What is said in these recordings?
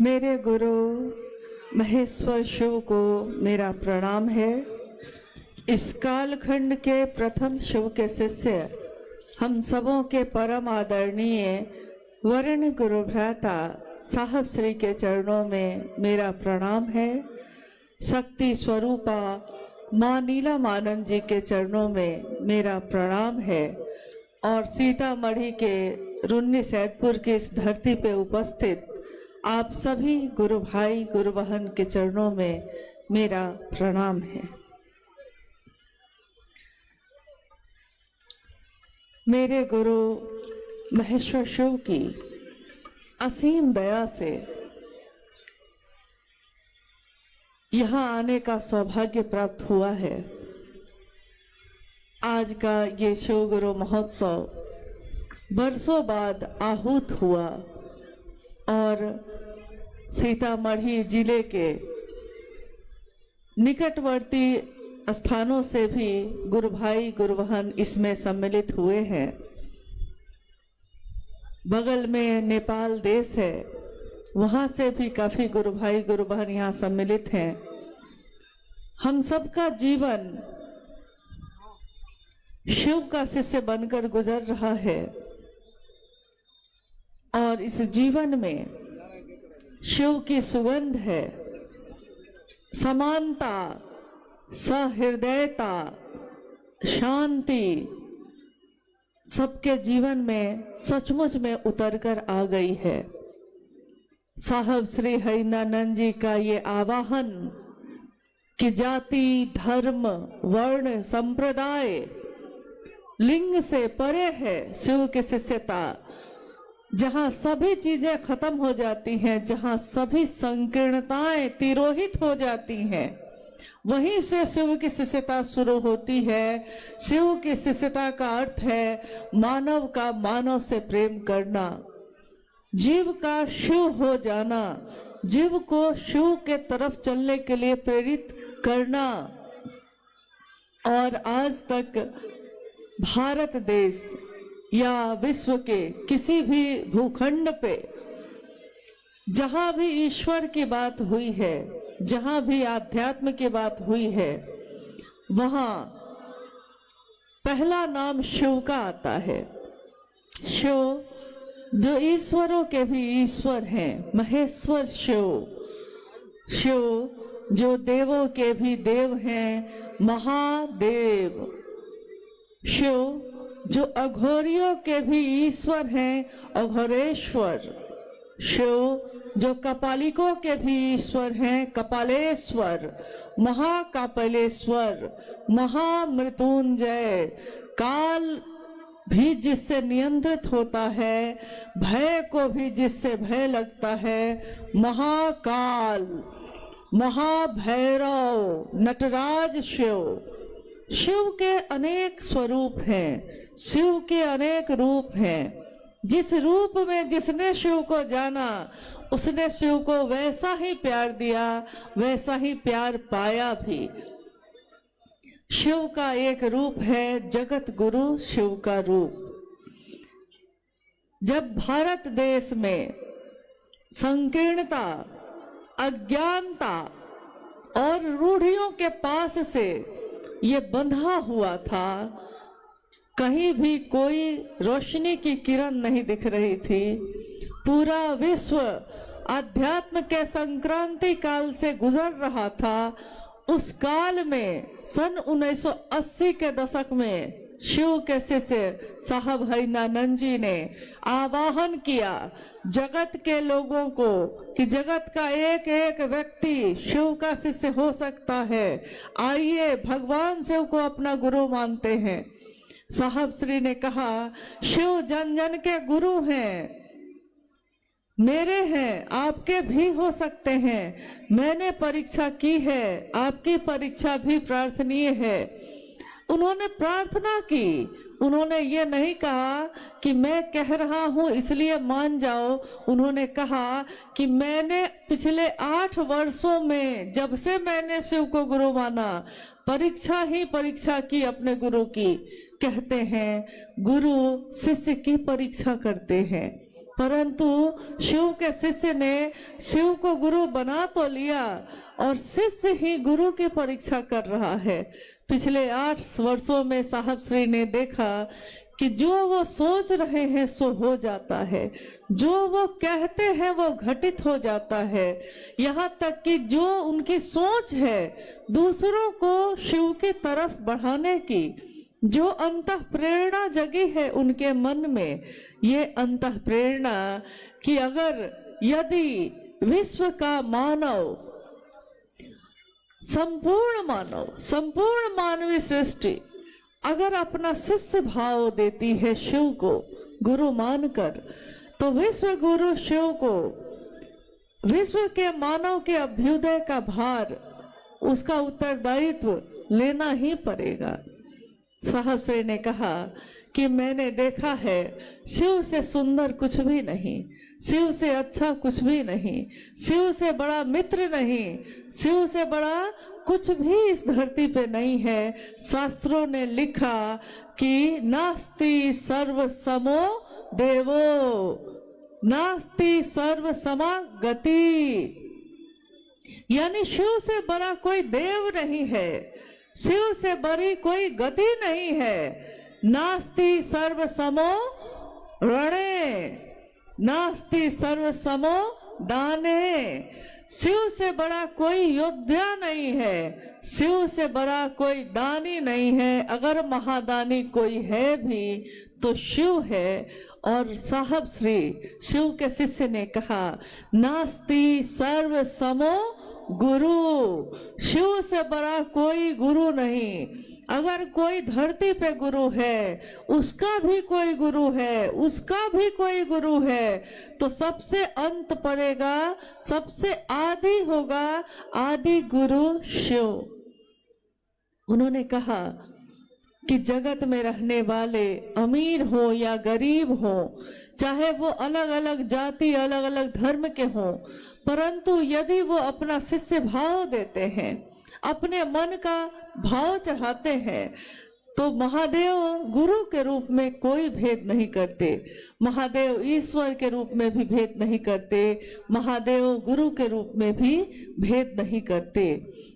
मेरे गुरु महेश्वर शिव को मेरा प्रणाम है। इस कालखंड के प्रथम शिव के शिष्य हम सबों के परम आदरणीय वर्ण गुरु भ्राता साहब श्री के चरणों में मेरा प्रणाम है। शक्ति स्वरूपा माँ नीलामानंद जी के चरणों में मेरा प्रणाम है और सीतामढ़ी के रुन्नी सैदपुर की इस धरती पे उपस्थित आप सभी गुरु भाई गुरु बहन के चरणों में मेरा प्रणाम है। मेरे गुरु महेश्वर शिव की असीम दया से यहाँ आने का सौभाग्य प्राप्त हुआ है। आज का ये शिव गुरु महोत्सव बरसों बाद आहूत हुआ और सीतामढ़ी जिले के निकटवर्ती स्थानों से भी गुरु भाई गुरु बहन इसमें सम्मिलित हुए हैं। बगल में नेपाल देश है, वहाँ से भी काफी गुरु भाई गुरु बहन यहाँ सम्मिलित हैं। हम सबका जीवन शिव का शिष्य बनकर गुजर रहा है और इस जीवन में शिव की सुगंध है। समानता, सहृदयता, शांति सबके जीवन में सचमुच में उतरकर आ गई है। साहब श्री हरिनानंद जी का ये आवाहन कि जाति, धर्म, वर्ण, संप्रदाय, लिंग से परे है शिव की शिष्यता। जहाँ सभी चीजें खत्म हो जाती हैं, जहाँ सभी संकीर्णताएं तिरोहित हो जाती हैं, वहीं से शिव की शिष्यता शुरू होती है। शिव की शिष्यता का अर्थ है मानव का मानव से प्रेम करना, जीव का शिव हो जाना, जीव को शिव के तरफ चलने के लिए प्रेरित करना। और आज तक भारत देश या विश्व के किसी भी भूखंड पे जहां भी ईश्वर की बात हुई है, जहां भी आध्यात्म की बात हुई है, वहां पहला नाम शिव का आता है। शिव जो ईश्वरों के भी ईश्वर हैं, महेश्वर शिव। शिव जो देवों के भी देव हैं, महादेव। शिव जो अघोरियों के भी ईश्वर हैं, अघोरेश्वर। शिव जो कपालिकों के भी ईश्वर हैं, कपालेश्वर, महाकापलेश्वर, महामृत्युंजय। काल भी जिससे नियंत्रित होता है, भय को भी जिससे भय लगता है, महाकाल, महाभैरव, नटराज शिव। शिव के अनेक स्वरूप हैं, शिव के अनेक रूप हैं। जिस रूप में जिसने शिव को जाना, उसने शिव को वैसा ही प्यार दिया, वैसा ही प्यार पाया भी। शिव का एक रूप है जगत गुरु शिव का रूप। जब भारत देश में संकीर्णता, अज्ञानता और रूढ़ियों के पास से ये बंधा हुआ था, कहीं भी कोई रोशनी की किरण नहीं दिख रही थी। पूरा विश्व आध्यात्म के संक्रांति काल से गुजर रहा था। उस काल में सन 1980 के दशक में शिव के शिष्य साहब हरिनानंद जी ने आवाहन किया जगत के लोगों को कि जगत का एक एक व्यक्ति शिव का शिष्य हो सकता है। आइए भगवान शिव को अपना गुरु मानते हैं। साहब श्री ने कहा शिव जन जन के गुरु हैं, मेरे हैं, आपके भी हो सकते हैं। मैंने परीक्षा की है, आपकी परीक्षा भी प्रार्थनीय है। उन्होंने प्रार्थना की। उन्होंने ये नहीं कहा कि मैं कह रहा हूं इसलिए मान जाओ। उन्होंने कहा कि मैंने पिछले 8 वर्षों में, जब से मैंने शिव को गुरु माना, परीक्षा ही परीक्षा की अपने गुरु की। कहते हैं गुरु शिष्य की परीक्षा करते हैं। परंतु शिव के शिष्य ने शिव को गुरु बना तो लिया और शिष्य ही गुरु की परीक्षा कर रहा है। पिछले 8 वर्षों में साहब श्री ने देखा कि जो वो सोच रहे हैं सो हो जाता है, जो वो कहते हैं वो घटित हो जाता है। यहाँ तक कि जो उनकी सोच है दूसरों को शिव की तरफ बढ़ाने की, जो अंतः प्रेरणा जगी है उनके मन में, ये अंतः प्रेरणा कि अगर यदि विश्व का मानव, संपूर्ण मानवीय सृष्टि अगर अपना शिष्य भाव देती है शिव को गुरु मानकर, तो विश्व गुरु शिव को विश्व के मानव के अभ्युदय का भार, उसका उत्तरदायित्व लेना ही पड़ेगा। साहब श्री ने कहा कि मैंने देखा है शिव से सुंदर कुछ भी नहीं, शिव से अच्छा कुछ भी नहीं, शिव से बड़ा मित्र नहीं, शिव से बड़ा कुछ भी इस धरती पे नहीं है। शास्त्रों ने लिखा कि नास्ति सर्व समो देवो, नास्ति सर्व समा गति, यानी शिव से बड़ा कोई देव नहीं है, शिव से बड़ी कोई गति नहीं है। नास्ति सर्व समो रणे, नास्ति सर्व समो दाने, शिव से बड़ा कोई योद्धा नहीं है, शिव से बड़ा कोई दानी नहीं है। अगर महादानी कोई है भी तो शिव है। और साहब श्री शिव के शिष्य ने कहा नास्ति सर्व समो गुरु, शिव से बड़ा कोई गुरु नहीं। अगर कोई धरती पे गुरु है, उसका भी कोई गुरु है, उसका भी कोई गुरु है, तो सबसे अंत पड़ेगा, सबसे आदि होगा, आदि गुरु शिव। उन्होंने कहा कि जगत में रहने वाले अमीर हो या गरीब हो, चाहे वो अलग अलग जाति अलग अलग धर्म के हों, परंतु यदि वो अपना शिष्य भाव देते हैं, अपने मन का भाव चढ़ाते हैं, तो महादेव गुरु के रूप में कोई भेद नहीं करते, महादेव ईश्वर के रूप में भी भेद नहीं करते, महादेव गुरु के रूप में भी भेद नहीं करते,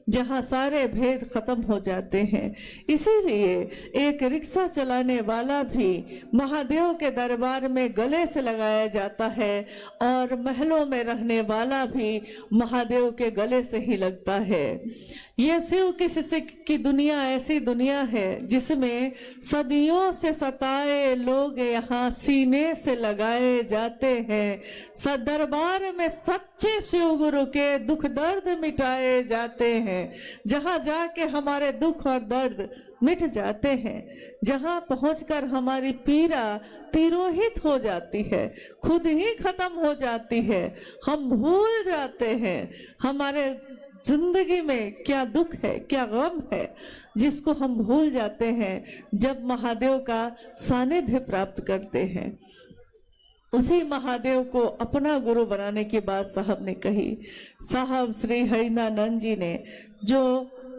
जहाँ सारे भेद खत्म हो जाते हैं। इसीलिए एक रिक्शा चलाने वाला भी महादेव के दरबार में गले से लगाया जाता है और महलों में रहने वाला भी महादेव के गले से ही लगता है। ये शिव की शिष्य की दुनिया ऐसी दुनिया है जिसमें सदियों से सताए लोग यहाँ सीने से लगाए जाते हैं। दरबार में सच्चे शिव गुरु के दुख दर्द मिटाए जाते हैं, जहाँ जाके हमारे दुख और दर्द मिट जाते हैं, जहाँ पहुंचकर हमारी पीड़ा तिरोहित हो जाती है, खुद ही खत्म हो जाती है। हम भूल जाते हैं हमारे जिंदगी में क्या दुख है, क्या गम है, जिसको हम भूल जाते हैं जब महादेव का सानिध्य प्राप्त करते हैं। उसी महादेव को अपना गुरु बनाने की बात साहब ने कही। साहब श्री हरिनानंद जी ने जो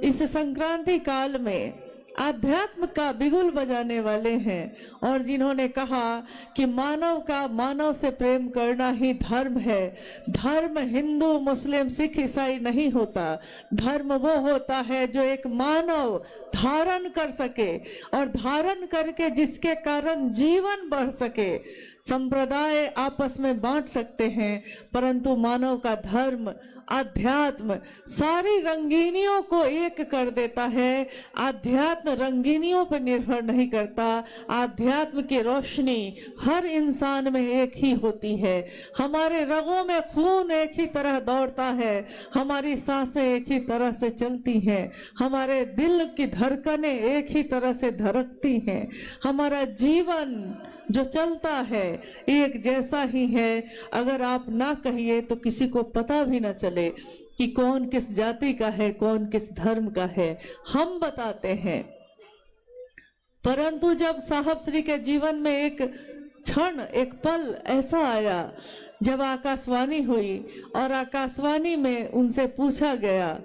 इस संक्रांति काल में आध्यात्म का बिगुल बजाने वाले हैं और जिन्होंने कहा कि मानव का मानव से प्रेम करना ही धर्म है। धर्म हिंदू मुस्लिम सिख ईसाई नहीं होता, धर्म वो होता है जो एक मानव धारण कर सके और धारण करके जिसके कारण जीवन बढ़ सके। संप्रदाय आपस में बांट सकते हैं, परंतु मानव का धर्म आध्यात्म सारी रंगीनियों को एक कर देता है। आध्यात्म रंगीनियों पर निर्भर नहीं करता, आध्यात्म की रोशनी हर इंसान में एक ही होती है। हमारे रगों में खून एक ही तरह दौड़ता है, हमारी सांसें एक ही तरह से चलती हैं, हमारे दिल की धड़कनें एक ही तरह से धड़कती हैं, हमारा जीवन जो चलता है एक जैसा ही है। अगर आप ना कहिए तो किसी को पता भी ना चले कि कौन किस जाति का है, कौन किस धर्म का है, हम बताते हैं। परंतु जब साहब श्री के जीवन में एक क्षण, एक पल ऐसा आया जब आकाशवाणी हुई और आकाशवाणी में उनसे पूछा गया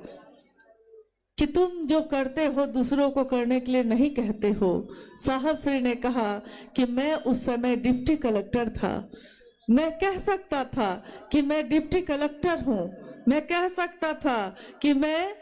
कि तुम जो करते हो दूसरों को करने के लिए नहीं कहते हो। साहब श्री ने कहा कि मैं उस समय डिप्टी कलेक्टर था, मैं कह सकता था कि मैं डिप्टी कलेक्टर हूँ, मैं कह सकता था कि मैं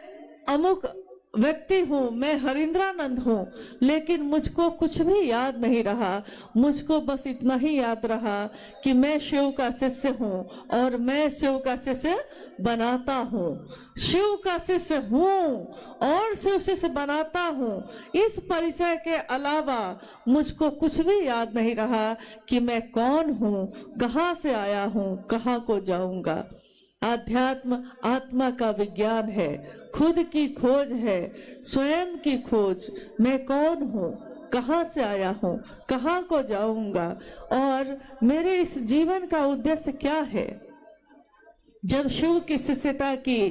अमुक व्यक्ति हूँ, मैं हरिंद्रानंद हूँ, लेकिन मुझको कुछ भी याद नहीं रहा। मुझको बस इतना ही याद रहा कि मैं शिव का शिष्य हूँ और मैं शिव का शिष्य बनाता हूँ, शिव का शिष्य हूँ और शिव शिष्य बनाता हूँ। इस परिचय के अलावा मुझको कुछ भी याद नहीं रहा कि मैं कौन हूँ, कहाँ से आया हूँ, कहाँ को जाऊंगा। आध्यात्म आत्मा का विज्ञान है, खुद की खोज है, स्वयं की खोज। मैं कौन हूँ, कहाँ से आया हूँ, कहाँ को जाऊंगा और मेरे इस जीवन का उद्देश्य क्या है। जब शिव की शिष्यता की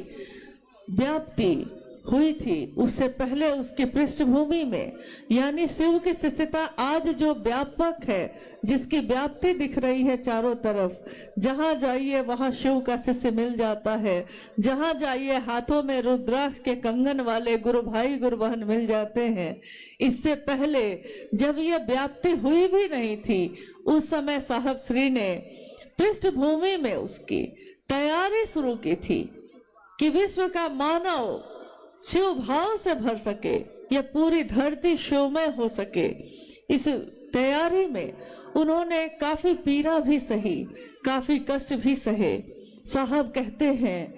व्याप्ति हुई थी, उससे पहले उसकी पृष्ठभूमि में, यानी शिव की शिष्यता आज जो व्यापक है, जिसकी व्याप्ति दिख रही है चारों तरफ, जहां जाइए वहां शिव का शिष्य मिल जाता है, जहां जाइए हाथों में रुद्राक्ष के कंगन वाले गुरु भाई गुरु बहन मिल जाते हैं। इससे पहले जब यह व्याप्ति हुई भी नहीं थी, उस समय साहब श्री ने पृष्ठभूमि में उसकी तैयारी शुरू की थी कि विश्व का मानव शिव भाव से भर सके, यह पूरी धरती शिवमय हो सके। इस तैयारी में उन्होंने काफी पीड़ा भी सही, काफी कष्ट भी सहे। साहब कहते हैं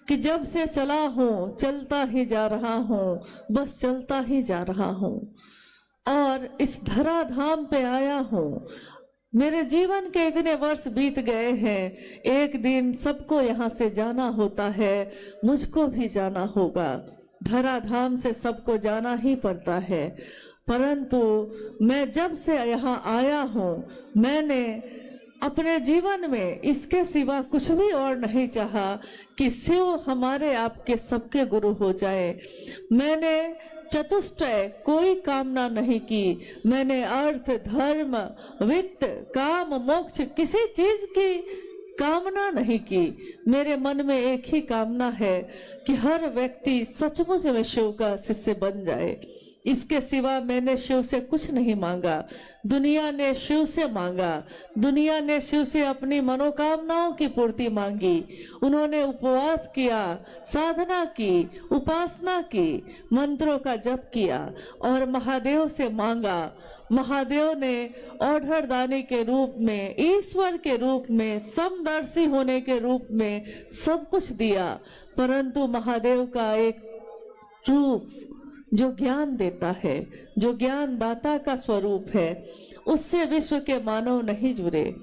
कि जब से चला हूँ चलता ही जा रहा हूँ, बस चलता ही जा रहा हूँ और इस धराधाम पे आया हूँ। मेरे जीवन के इतने वर्ष बीत गए हैं, एक दिन सबको यहाँ से जाना होता है, मुझको भी जाना होगा। धराधाम से सबको जाना ही पड़ता है, परंतु मैं जब से यहाँ आया हूँ, मैंने अपने जीवन में इसके सिवा कुछ भी और नहीं चाहा कि शिव हमारे आपके सबके गुरु हो जाए। मैंने चतुष्टय कोई कामना नहीं की। मैंने अर्थ, धर्म, वित्त, काम, मोक्ष किसी चीज की कामना नहीं की। मेरे मन में एक ही कामना है कि हर व्यक्ति सचमुच में शिव का शिष्य बन जाए। इसके सिवा मैंने शिव से कुछ नहीं मांगा। दुनिया ने शिव से मांगा, दुनिया ने शिव से अपनी मनोकामनाओं की पूर्ति मांगी। उन्होंने उपवास किया, साधना की, उपासना की, मंत्रों का जप किया और महादेव से मांगा। महादेव ने औढ़रदानी के रूप में, ईश्वर के रूप में, समदर्शी होने के रूप में सब कुछ दिया, परंतु महादेव का एक रूप जो ज्ञान देता है, जो ज्ञान दाता का स्वरूप है, उससे विश्व के मानव नहीं जुड़े।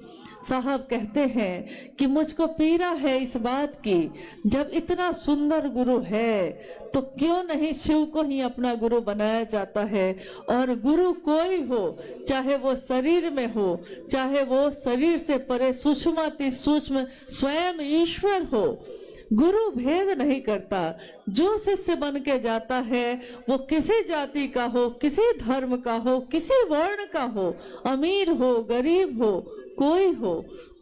साहब कहते हैं कि मुझको पीड़ा है इस बात की, जब इतना सुंदर गुरु है तो क्यों नहीं शिव को ही अपना गुरु बनाया जाता है। और गुरु कोई हो, चाहे वो शरीर में हो, चाहे वो शरीर से परे सूक्ष्माति सूक्ष्म स्वयं ईश्वर हो, गुरु भेद नहीं करता। जो शिष्य बन के जाता है वो किसी जाति का हो, किसी धर्म का हो, किसी वर्ण का हो, अमीर हो, गरीब हो, कोई हो,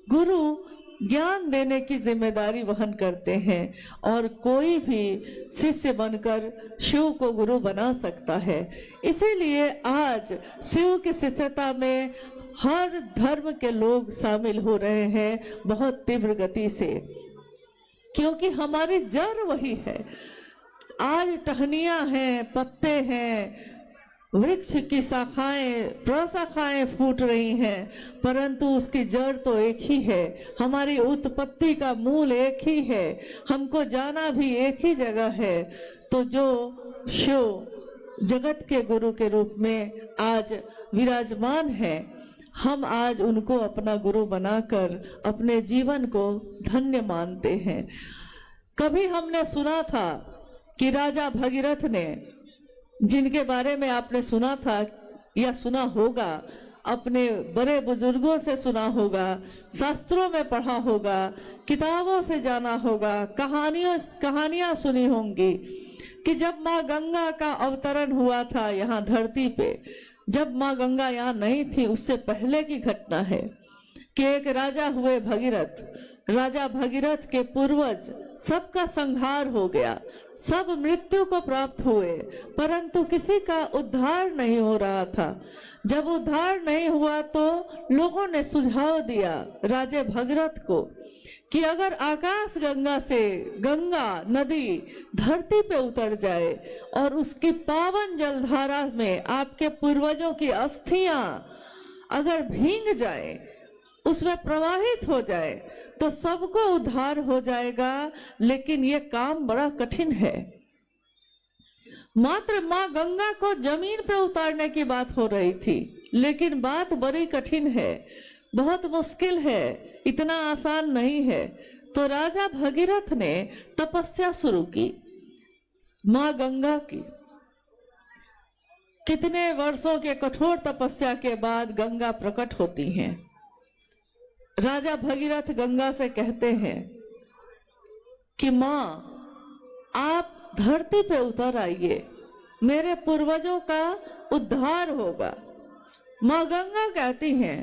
गुरु ज्ञान देने की जिम्मेदारी वहन करते हैं और कोई भी शिष्य बनकर शिव को गुरु बना सकता है। इसीलिए आज शिव की शिष्यता में हर धर्म के लोग शामिल हो रहे हैं बहुत तीव्र गति से, क्योंकि हमारी जड़ वही है। आज टहनियां हैं, पत्ते हैं, वृक्ष की शाखाएं, प्रशाखाएं फूट रही हैं, परंतु उसकी जड़ तो एक ही है। हमारी उत्पत्ति का मूल एक ही है, हमको जाना भी एक ही जगह है। तो जो शिव जगत के गुरु के रूप में आज विराजमान है, हम आज उनको अपना गुरु बनाकर अपने जीवन को धन्य मानते हैं। कभी हमने सुना था कि राजा भगीरथ ने, जिनके बारे में आपने सुना था या सुना होगा, अपने बड़े बुजुर्गों से सुना होगा, शास्त्रों में पढ़ा होगा, किताबों से जाना होगा, कहानियां सुनी होंगी कि जब माँ गंगा का अवतरण हुआ था यहाँ धरती पे, जब माँ गंगा यहाँ नहीं थी, उससे पहले की घटना है कि एक राजा हुए भगीरथ। राजा भगीरथ के पूर्वज सबका संहार हो गया, सब मृत्यु को प्राप्त हुए, परंतु किसी का उद्धार नहीं हो रहा था। जब उद्धार नहीं हुआ तो लोगों ने सुझाव दिया राजा भगीरथ को कि अगर आकाश गंगा से गंगा नदी धरती पे उतर जाए और उसकी पावन जलधारा में आपके पूर्वजों की अस्थियां अगर भींग जाए, उसमें प्रवाहित हो जाए, तो सबको उद्धार हो जाएगा। लेकिन ये काम बड़ा कठिन है। मात्र माँ गंगा को जमीन पे उतारने की बात हो रही थी, लेकिन बात बड़ी कठिन है, बहुत मुश्किल है, इतना आसान नहीं है। तो राजा भगीरथ ने तपस्या शुरू की माँ गंगा की। कितने वर्षों के कठोर तपस्या के बाद गंगा प्रकट होती हैं। राजा भगीरथ गंगा से कहते हैं कि माँ आप धरती पे उतर आइए, मेरे पूर्वजों का उद्धार होगा। माँ गंगा कहती हैं,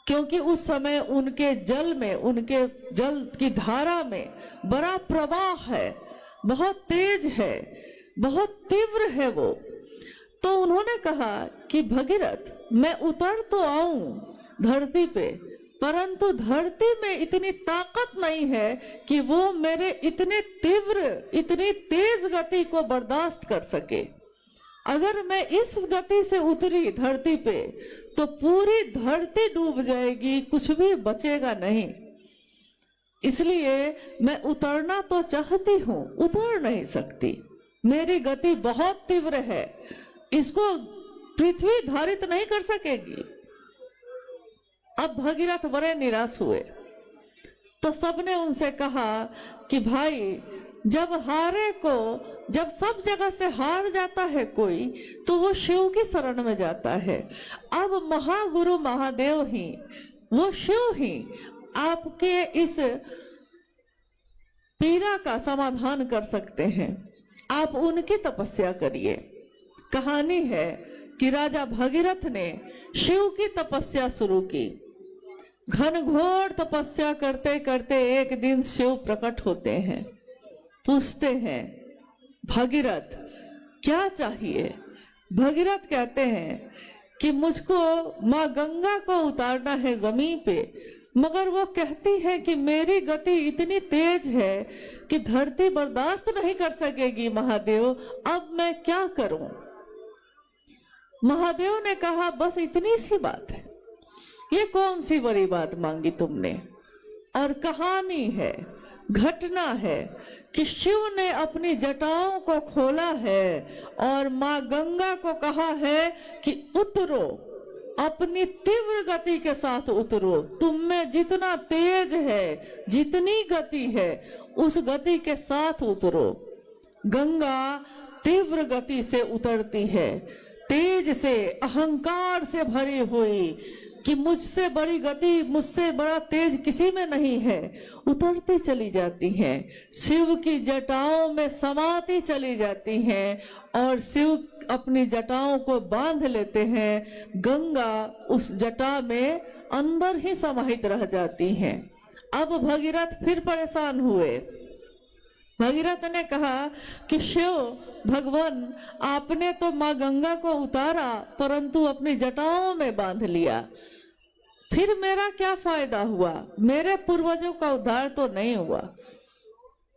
क्योंकि उस समय उनके जल में, उनके जल की धारा में बड़ा प्रवाह है, बहुत तेज है, बहुत तीव्र है वो। तो उन्होंने कहा कि भगीरथ मैं उतर तो आऊं धरती पे, परंतु धरती में इतनी ताकत नहीं है कि वो मेरे इतने तीव्र, इतनी तेज गति को बर्दाश्त कर सके। अगर मैं इस गति से उतरी धरती पे तो पूरी धरती डूब जाएगी, कुछ भी बचेगा नहीं। इसलिए मैं उतरना तो चाहती हूँ, उतर नहीं सकती, मेरी गति बहुत तीव्र है, इसको पृथ्वी धारित नहीं कर सकेगी। अब भगीरथ बड़े निराश हुए। तो सबने उनसे कहा कि भाई जब हारे को, जब सब जगह से हार जाता है कोई, तो वो शिव की शरण में जाता है। अब महागुरु महादेव ही, वो शिव ही आपके इस पीड़ा का समाधान कर सकते हैं, आप उनकी तपस्या करिए। कहानी है कि राजा भगीरथ ने शिव की तपस्या शुरू की। घनघोर तपस्या करते करते एक दिन शिव प्रकट होते हैं, पूछते हैं भगीरथ क्या चाहिए। भगीरथ कहते हैं कि मुझको माँ गंगा को उतारना है जमीन पे, मगर वो कहती है कि मेरी गति इतनी तेज है कि धरती बर्दाश्त नहीं कर सकेगी महादेव, अब मैं क्या करूं। महादेव ने कहा बस इतनी सी बात है, ये कौन सी बड़ी बात मांगी तुमने। और कहानी है, घटना है कि शिव ने अपनी जटाओं को खोला है और माँ गंगा को कहा है कि उतरो, अपनी तीव्र गति के साथ उतरो, तुम में जितना तेज है, जितनी गति है, उस गति के साथ उतरो। गंगा तीव्र गति से उतरती है, तेज से, अहंकार से भरी हुई कि मुझसे बड़ी गति, मुझसे बड़ा तेज किसी में नहीं है, उतरती चली जाती हैं, शिव की जटाओं में समाती चली जाती हैं और शिव अपनी जटाओं को बांध लेते हैं। गंगा उस जटा में अंदर ही समाहित रह जाती हैं। अब भगीरथ फिर परेशान हुए। भगीरथ ने कहा कि शिव भगवान आपने तो माँ गंगा को उतारा परंतु अपनी जटाओं में बांध लिया, फिर मेरा क्या फायदा हुआ, मेरे पूर्वजों का उद्धार तो नहीं हुआ।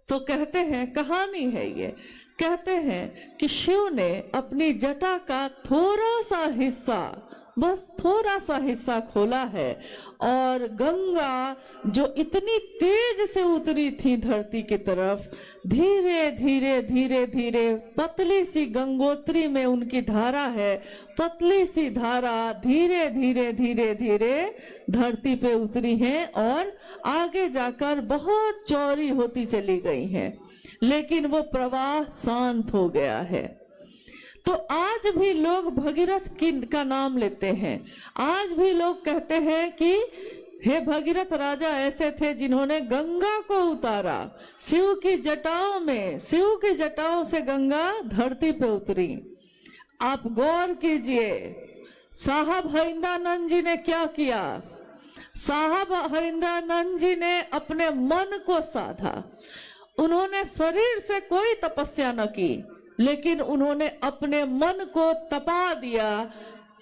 तो कहते हैं, कहानी है ये, कहते हैं कि शिव ने अपनी जटा का थोड़ा सा हिस्सा, बस थोड़ा सा हिस्सा खोला है और गंगा जो इतनी तेज से उतरी थी धरती की तरफ, धीरे धीरे धीरे धीरे पतली सी गंगोत्री में उनकी धारा है, पतली सी धारा धीरे धीरे धीरे धीरे धरती पे उतरी है और आगे जाकर बहुत चौड़ी होती चली गई है, लेकिन वो प्रवाह शांत हो गया है। तो आज भी लोग भगीरथ का नाम लेते हैं, आज भी लोग कहते हैं कि हे भगीरथ राजा ऐसे थे जिन्होंने गंगा को उतारा, शिव की जटाओं में, शिव की जटाओं से गंगा धरती पे उतरी। आप गौर कीजिए साहब हरिंदानंद जी ने क्या किया। साहब हरिंद्रानंद जी ने अपने मन को साधा। उन्होंने शरीर से कोई तपस्या न की, लेकिन उन्होंने अपने मन को तपा दिया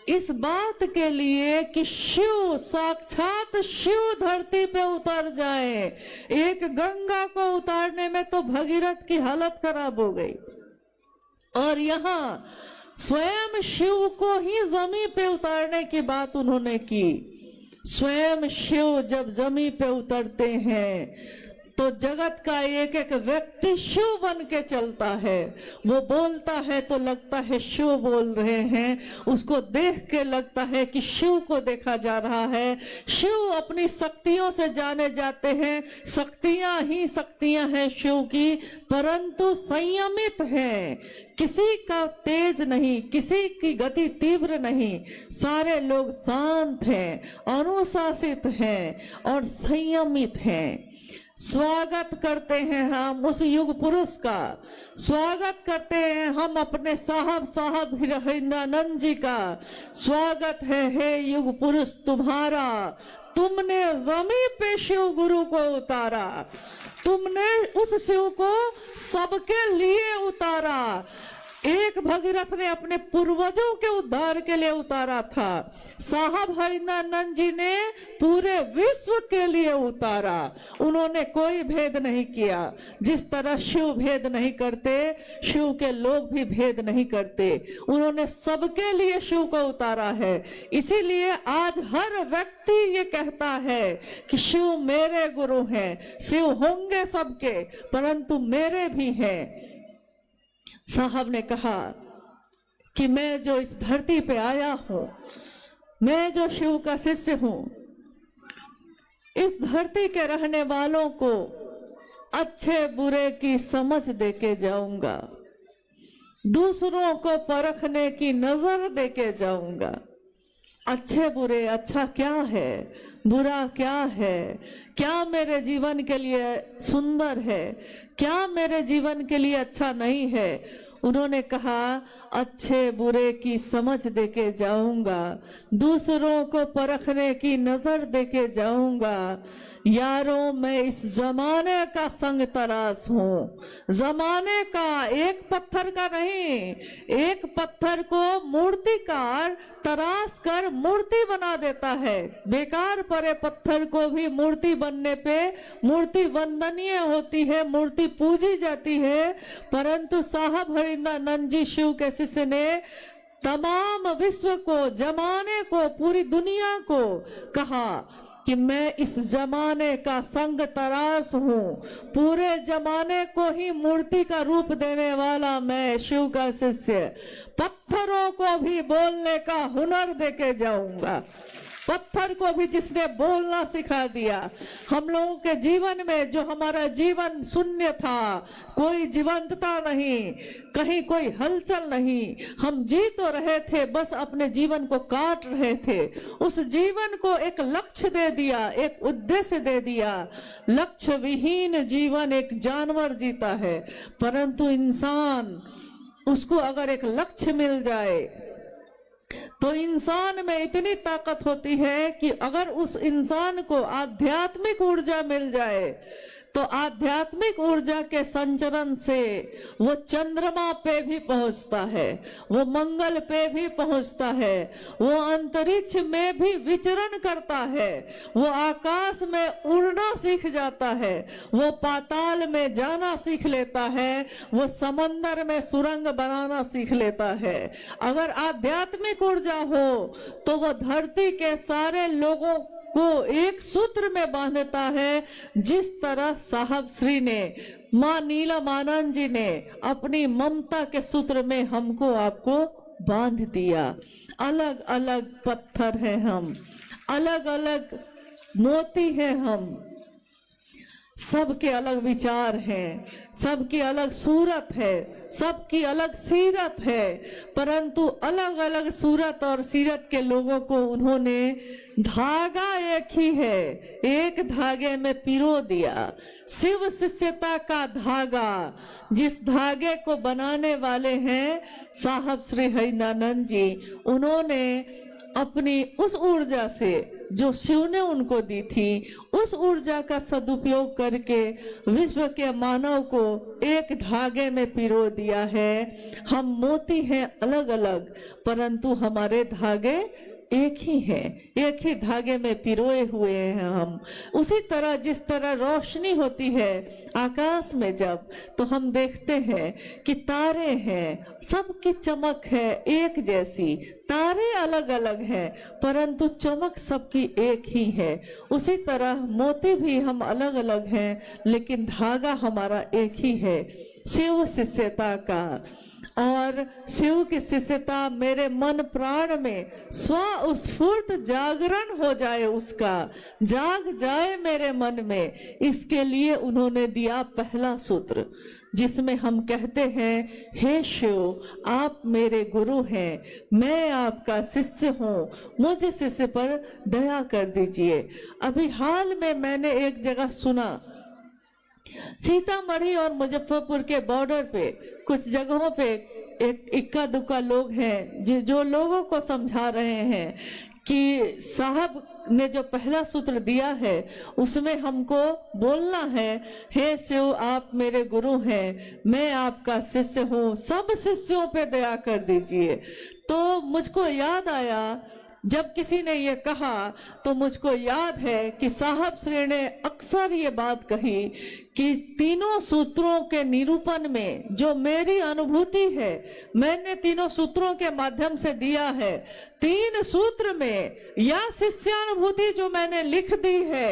इस बात के लिए कि शिव, साक्षात शिव धरती पे उतर जाए। एक गंगा को उतारने में तो भगीरथ की हालत खराब हो गई, और यहाँ स्वयं शिव को ही जमीन पे उतारने की बात उन्होंने की। स्वयं शिव जब जमीन पे उतरते हैं तो जगत का एक एक व्यक्ति शिव बन के चलता है। वो बोलता है तो लगता है शिव बोल रहे हैं, उसको देख के लगता है कि शिव को देखा जा रहा है। शिव अपनी शक्तियों से जाने जाते हैं, शक्तियां ही शक्तियां हैं शिव की, परंतु संयमित हैं। किसी का तेज नहीं, किसी की गति तीव्र नहीं, सारे लोग शांत हैं, अनुशासित हैं और संयमित हैं। स्वागत करते हैं हम उस युग पुरुष का, स्वागत करते हैं हम अपने साहब हरिंद्रानंद जी का। स्वागत है हे युग पुरुष तुम्हारा, तुमने जमीन पे शिव गुरु को उतारा, तुमने उस शिव को सबके लिए उतारा। एक भगीरथ ने अपने पूर्वजों के उद्धार के लिए उतारा था, साहब हरिंद्रानंद जी ने पूरे विश्व के लिए उतारा। उन्होंने कोई भेद नहीं किया, जिस तरह शिव भेद नहीं करते, शिव के लोग भी भेद नहीं करते। उन्होंने सबके लिए शिव को उतारा है। इसीलिए आज हर व्यक्ति ये कहता है कि शिव मेरे गुरु हैं। शिव होंगे सबके, परंतु मेरे भी हैं। साहब ने कहा कि मैं जो इस धरती पे आया हूं, मैं जो शिव का शिष्य हूं, इस धरती के रहने वालों को अच्छे बुरे की समझ देके जाऊंगा, दूसरों को परखने की नजर देके जाऊंगा। अच्छे बुरे, अच्छा क्या है, बुरा क्या है, क्या मेरे जीवन के लिए सुंदर है, क्या मेरे जीवन के लिए अच्छा नहीं है। उन्होंने कहा अच्छे बुरे की समझ देके जाऊंगा, दूसरों को परखने की नजर देके जाऊंगा। यारों मैं इस जमाने का संग तराश हूँ, जमाने का, एक पत्थर का नहीं। एक पत्थर को मूर्तिकार तराश कर मूर्ति बना देता है, बेकार पड़े पत्थर को भी मूर्ति बनने पे मूर्ति वंदनीय होती है, मूर्ति पूजी जाती है। परंतु साहब हरिंद्रानंद जी शिव के शिष्य ने तमाम विश्व को, जमाने को, पूरी दुनिया को कहा कि मैं इस जमाने का संग तराश हूँ, पूरे जमाने को ही मूर्ति का रूप देने वाला मैं शिव का शिष्य। पत्थरों को भी बोलने का हुनर देके जाऊंगा। पत्थर को भी जिसने बोलना सिखा दिया। हम लोगों के जीवन में जो हमारा जीवन शून्य था, कोई जीवंतता नहीं, कहीं कोई हलचल नहीं, हम जी तो रहे थे, बस अपने जीवन को काट रहे थे। उस जीवन को एक लक्ष्य दे दिया, एक उद्देश्य दे दिया। लक्ष्य विहीन जीवन एक जानवर जीता है, परंतु इंसान, उसको अगर एक लक्ष्य मिल जाए तो इंसान में इतनी ताकत होती है कि अगर उस इंसान को आध्यात्मिक ऊर्जा मिल जाए तो आध्यात्मिक ऊर्जा के संचरण से वो चंद्रमा पे भी पहुंचता है, वो मंगल पे भी पहुंचता है, वो अंतरिक्ष में भी विचरण करता है, वो आकाश में उड़ना सीख जाता है, वो पाताल में जाना सीख लेता है, वो समंदर में सुरंग बनाना सीख लेता है। अगर आध्यात्मिक ऊर्जा हो तो वो धरती के सारे लोगों को एक सूत्र में बांधता है, जिस तरह साहब श्री ने, माँ नीलमानंद जी ने अपनी ममता के सूत्र में हमको आपको बांध दिया। अलग अलग पत्थर हैं हम, अलग अलग मोती हैं हम, सबके अलग विचार हैं, सबकी अलग सूरत है, सबकी अलग सीरत है, परंतु अलग अलग सूरत और सीरत के लोगों को उन्होंने धागा एक ही है, एक धागे में पिरो दिया। शिव शिष्यता का धागा, जिस धागे को बनाने वाले हैं साहब श्री हरिंद्रानंद जी, उन्होंने अपनी उस ऊर्जा से जो शिव ने उनको दी थी, उस ऊर्जा का सदुपयोग करके विश्व के मानव को एक धागे में पिरो दिया है। हम मोती हैं अलग अलग, परंतु हमारे धागे एक ही है, एक ही धागे में पिरोए हुए हैं हम। उसी तरह जिस तरह रोशनी होती है आकाश में जब, तो हम देखते हैं कि तारे हैं, सबकी चमक है एक जैसी, तारे अलग अलग हैं परंतु चमक सबकी एक ही है। उसी तरह मोती भी हम अलग अलग हैं लेकिन धागा हमारा एक ही है, शिव शिष्यता का। और शिव की शिष्यता मेरे मन प्राण में स्वस्फूर्त जागरण हो जाए, उसका जाग जाए मेरे मन में। इसके लिए उन्होंने दिया पहला सूत्र, जिसमें हम कहते हैं, हे शिव आप मेरे गुरु हैं, मैं आपका शिष्य हूँ, मुझ शिष्य पर दया कर दीजिए। अभी हाल में मैंने एक जगह सुना, सीतामढ़ी और मुजफ्फरपुर के बॉर्डर पे कुछ जगहों पे एक इक्का दुक्का लोग हैं जो लोगों को समझा रहे हैं कि साहब ने जो पहला सूत्र दिया है उसमें हमको बोलना है, हे शिव आप मेरे गुरु हैं, मैं आपका शिष्य हूँ, सब शिष्यों पे दया कर दीजिए। तो मुझको याद आया, जब किसी ने ये कहा तो मुझको याद है कि साहब श्री ने अक्सर ये बात कही कि तीनों सूत्रों के निरूपण में जो मेरी अनुभूति है, मैंने तीनों सूत्रों के माध्यम से दिया है, तीन सूत्र में या शिष्यानुभूति जो मैंने लिख दी है,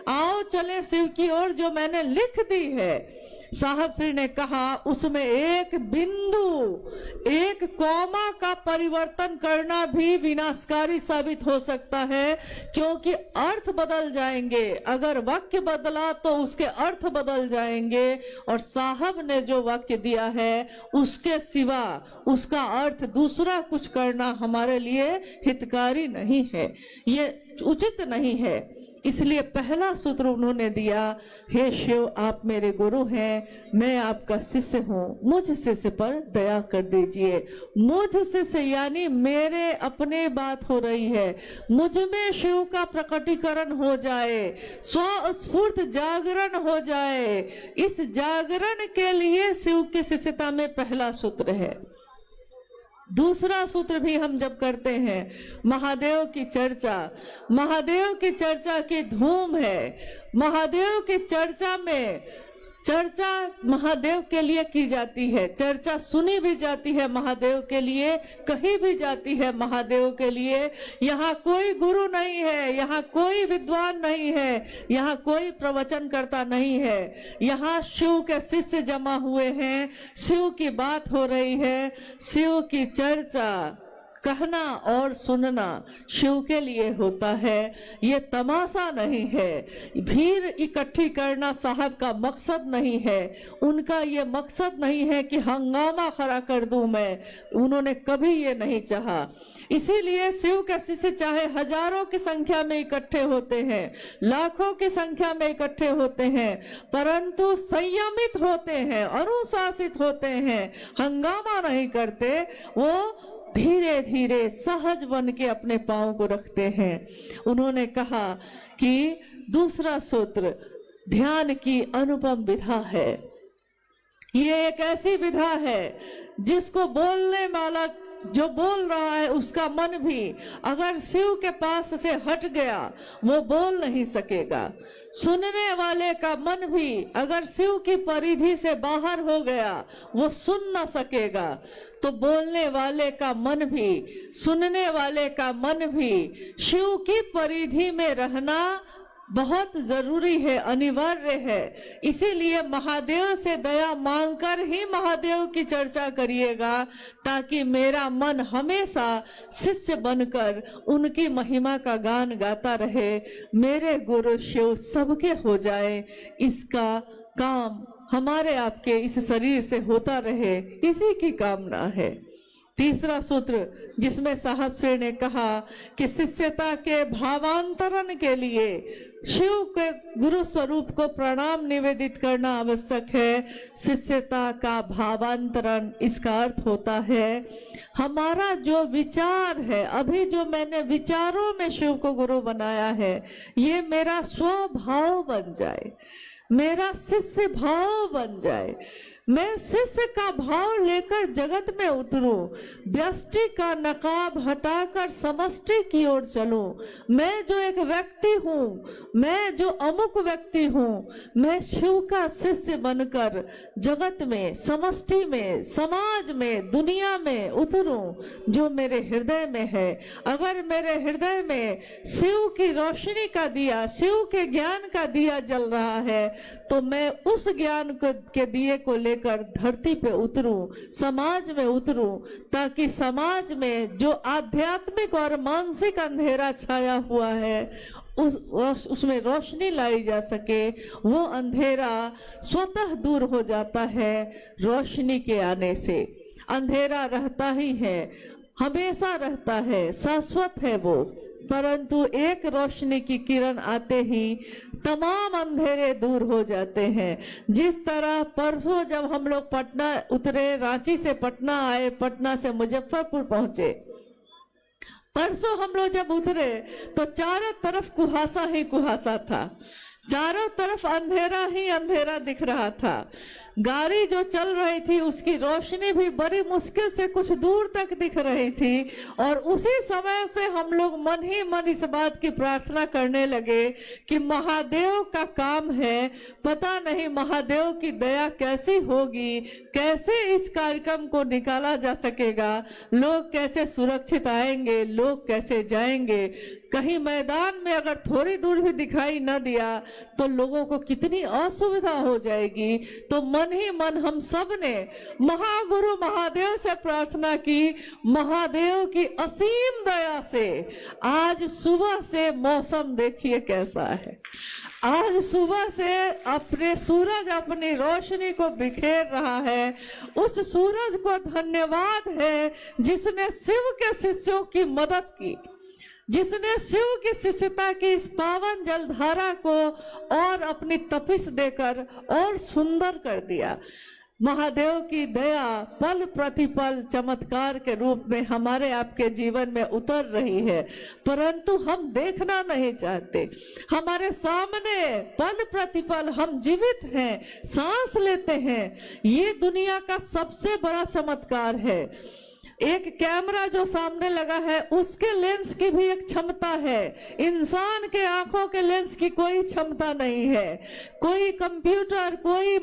आओ चले शिव की ओर जो मैंने लिख दी है, साहब श्री ने कहा उसमें एक बिंदु, एक कॉमा का परिवर्तन करना भी विनाशकारी साबित हो सकता है, क्योंकि अर्थ बदल जाएंगे। अगर वाक्य बदला तो उसके अर्थ बदल जाएंगे, और साहब ने जो वाक्य दिया है उसके सिवा उसका अर्थ दूसरा कुछ करना हमारे लिए हितकारी नहीं है, ये उचित नहीं है। इसलिए पहला सूत्र उन्होंने दिया, हे शिव आप मेरे गुरु हैं, मैं आपका शिष्य हूँ, मुझ शिष्य पर दया कर दीजिए। मुझ शिष्य यानी मेरे अपने बात हो रही है, मुझ में शिव का प्रकटीकरण हो जाए, स्वस्फूर्त जागरण हो जाए। इस जागरण के लिए शिव की शिष्यता में पहला सूत्र है। दूसरा सूत्र भी हम जब करते हैं, महादेव की चर्चा, महादेव की चर्चा की धूम है, महादेव की चर्चा में चर्चा महादेव के लिए की जाती है, चर्चा सुनी भी जाती है महादेव के लिए, कही भी जाती है महादेव के लिए। यहाँ कोई गुरु नहीं है, यहाँ कोई विद्वान नहीं है, यहाँ कोई प्रवचन करता नहीं है, यहाँ शिव के शिष्य जमा हुए हैं, शिव की बात हो रही है। शिव की चर्चा कहना और सुनना शिव के लिए होता है, ये तमाशा नहीं है, भीड़ इकट्ठी करना साहब का मकसद नहीं है, उनका ये मकसद नहीं है कि हंगामा खड़ा कर दूं मैं, उन्होंने कभी ये नहीं चाहा। इसीलिए शिव के शिष्य चाहे हजारों की संख्या में इकट्ठे होते हैं, लाखों की संख्या में इकट्ठे होते हैं, परंतु संयमित होते हैं, अनुशासित होते हैं, हंगामा नहीं करते, वो धीरे धीरे सहज बन के अपने पांव को रखते हैं। उन्होंने कहा कि दूसरा सूत्र ध्यान की अनुपम विधा है। ये एक ऐसी विधा है जिसको बोलने वाला जो बोल रहा है उसका मन भी अगर शिव के पास से हट गया वो बोल नहीं सकेगा, सुनने वाले का मन भी अगर शिव की परिधि से बाहर हो गया वो सुन न सकेगा। तो बोलने वाले का मन भी, सुनने वाले का मन भी शिव की परिधि में रहना बहुत जरूरी है, अनिवार्य है। इसीलिए महादेव से दया मांगकर ही महादेव की चर्चा करिएगा, ताकि मेरा मन हमेशा शिष्य बनकर उनकी महिमा का गान गाता रहे, मेरे गुरु शिव सबके हो जाए, इसका काम हमारे आपके इस शरीर से होता रहे, इसी की कामना है। तीसरा सूत्र जिसमें साहब श्री ने कहा कि शिष्यता के भावांतरण के लिए शिव के गुरु स्वरूप को प्रणाम निवेदित करना आवश्यक है। शिष्यता का भावांतरण इसका अर्थ होता है हमारा जो विचार है, अभी जो मैंने विचारों में शिव को गुरु बनाया है, ये मेरा स्वभाव बन जाए, मेरा शिष्य भाव बन जाए। मैं शिष्य का भाव लेकर जगत में उतरूं, व्यष्टि का नकाब हटाकर समष्टि की ओर चलूं। मैं जो एक व्यक्ति हूँ, मैं जो अमुक व्यक्ति हूँ, मैं शिव का शिष्य बनकर जगत में, समष्टि में, समाज में, दुनिया में उतरूं जो मेरे हृदय में है। अगर मेरे हृदय में शिव की रोशनी का दिया, शिव के ज्ञान का दिया जल रहा है, तो मैं उस ज्ञान के दिए को लेकर धरती पे उतरूं, समाज में उतरूं, ताकि समाज में जो आध्यात्मिक और मानसिक अंधेरा छाया हुआ है उसमें रोशनी लाई जा सके। वो अंधेरा स्वतः दूर हो जाता है रोशनी के आने से। अंधेरा रहता ही है, हमेशा रहता है, शाश्वत है वो, परंतु एक रोशनी की किरण आते ही तमाम अंधेरे दूर हो जाते हैं। जिस तरह परसों जब हम लोग पटना उतरे, रांची से पटना आए, पटना से मुजफ्फरपुर पहुंचे, परसों हम लोग जब उतरे तो चारों तरफ कुहासा ही कुहासा था, चारों तरफ अंधेरा ही अंधेरा दिख रहा था। गाड़ी जो चल रही थी उसकी रोशनी भी बड़ी मुश्किल से कुछ दूर तक दिख रही थी, और उसी समय से हम लोग मन ही मन इस बात की प्रार्थना करने लगे कि महादेव का काम है, पता नहीं महादेव की दया कैसी होगी, कैसे इस कार्यक्रम को निकाला जा सकेगा, लोग कैसे सुरक्षित आएंगे, लोग कैसे जाएंगे। कहीं मैदान में अगर थोड़ी दूर भी दिखाई न दिया तो लोगों को कितनी असुविधा हो जाएगी। तो मन ही मन हम सब ने महागुरु महादेव से प्रार्थना की, महादेव की असीम दया से आज सुबह से मौसम देखिए कैसा है। आज सुबह से अपने सूरज अपनी रोशनी को बिखेर रहा है। उस सूरज को धन्यवाद है जिसने शिव के शिष्यों की मदद की, जिसने शिव की शिष्यता की इस पावन जलधारा को और अपनी तपिश देकर और सुंदर कर दिया। महादेव की दया पल प्रतिपल चमत्कार के रूप में हमारे आपके जीवन में उतर रही है, परंतु हम देखना नहीं चाहते। हमारे सामने पल प्रतिपल हम जीवित हैं, सांस लेते हैं। ये दुनिया का सबसे बड़ा चमत्कार है। एक कैमरा जो सामने लगा है उसके लेंस की भी एक क्षमता है, इंसान के आंखों के लेंस की कोई क्षमता नहीं है। कोई कंप्यूटर, कोई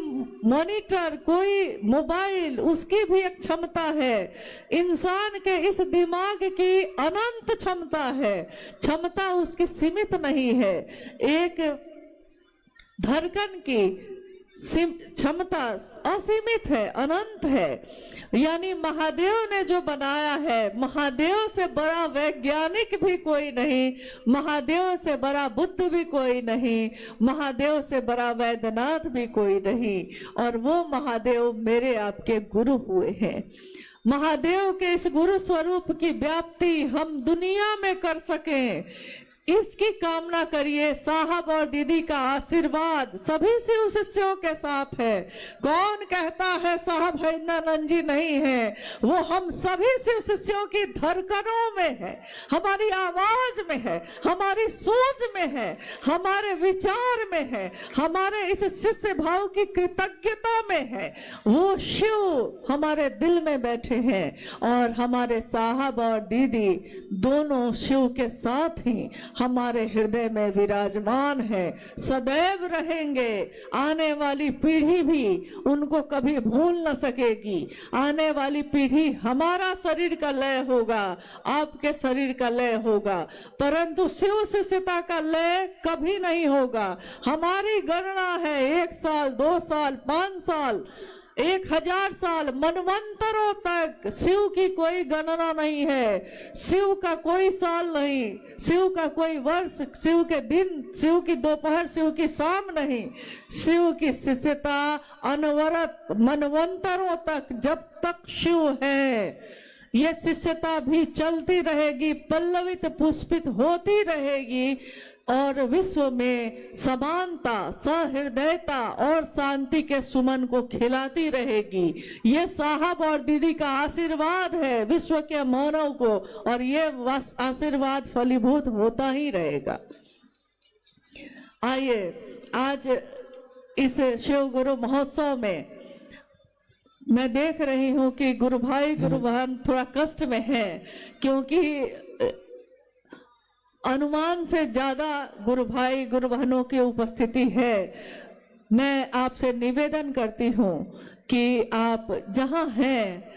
मॉनिटर, कोई मोबाइल, उसकी भी एक क्षमता है। इंसान के इस दिमाग की अनंत क्षमता है, क्षमता उसकी सीमित नहीं है। एक धड़कन की क्षमता असीमित है, अनंत है। यानी महादेव ने जो बनाया है, महादेव से बड़ा वैज्ञानिक भी कोई नहीं, महादेव से बड़ा बुद्ध भी कोई नहीं, महादेव से बड़ा वैद्यनाथ भी कोई नहीं, और वो महादेव मेरे आपके गुरु हुए हैं। महादेव के इस गुरु स्वरूप की व्याप्ति हम दुनिया में कर सकें, इसकी कामना करिए। साहब और दीदी का आशीर्वाद सभी शिव शिष्यों के साथ है। कौन कहता है साहब हरिंद्रानंद जी नहीं है? वो हम सभी शिव शिष्यों की धड़कनों में है, हमारी आवाज में है, हमारी सोच में है, हमारे विचार में है, हमारे इस शिष्य भाव की कृतज्ञता में है। वो शिव हमारे दिल में बैठे हैं, और हमारे साहब और दीदी दोनों शिव के साथ ही हमारे हृदय में विराजमान है, सदैव रहेंगे। आने वाली पीढ़ी भी उनको कभी भूल न सकेगी। आने वाली पीढ़ी, हमारा शरीर का लय होगा, आपके शरीर का लय होगा, परंतु शिव शिष्यता का लय कभी नहीं होगा। हमारी गणना है 1 साल, 2 साल, 5 साल, 1000 साल, मनवंतरों तक शिव की कोई गणना नहीं है। शिव का कोई साल नहीं, शिव का कोई वर्ष, शिव के दिन, शिव की दोपहर, शिव की शाम नहीं। शिव की शिष्यता अनवरत मनवंतरों तक, जब तक शिव है, ये शिष्यता भी चलती रहेगी, पल्लवित पुष्पित होती रहेगी और विश्व में समानता, सहृदयता और शांति के सुमन को खिलाती रहेगी। ये साहब और दीदी का आशीर्वाद है विश्व के मानव को, और ये आशीर्वाद फलीभूत होता ही रहेगा। आइए आज इस शिव गुरु महोत्सव में मैं देख रही हूं कि गुरु भाई गुरु बहन थोड़ा कष्ट में है, क्योंकि अनुमान से ज्यादा गुरु भाई गुरु बहनों की उपस्थिति है। मैं आपसे निवेदन करती हूं कि आप जहां हैं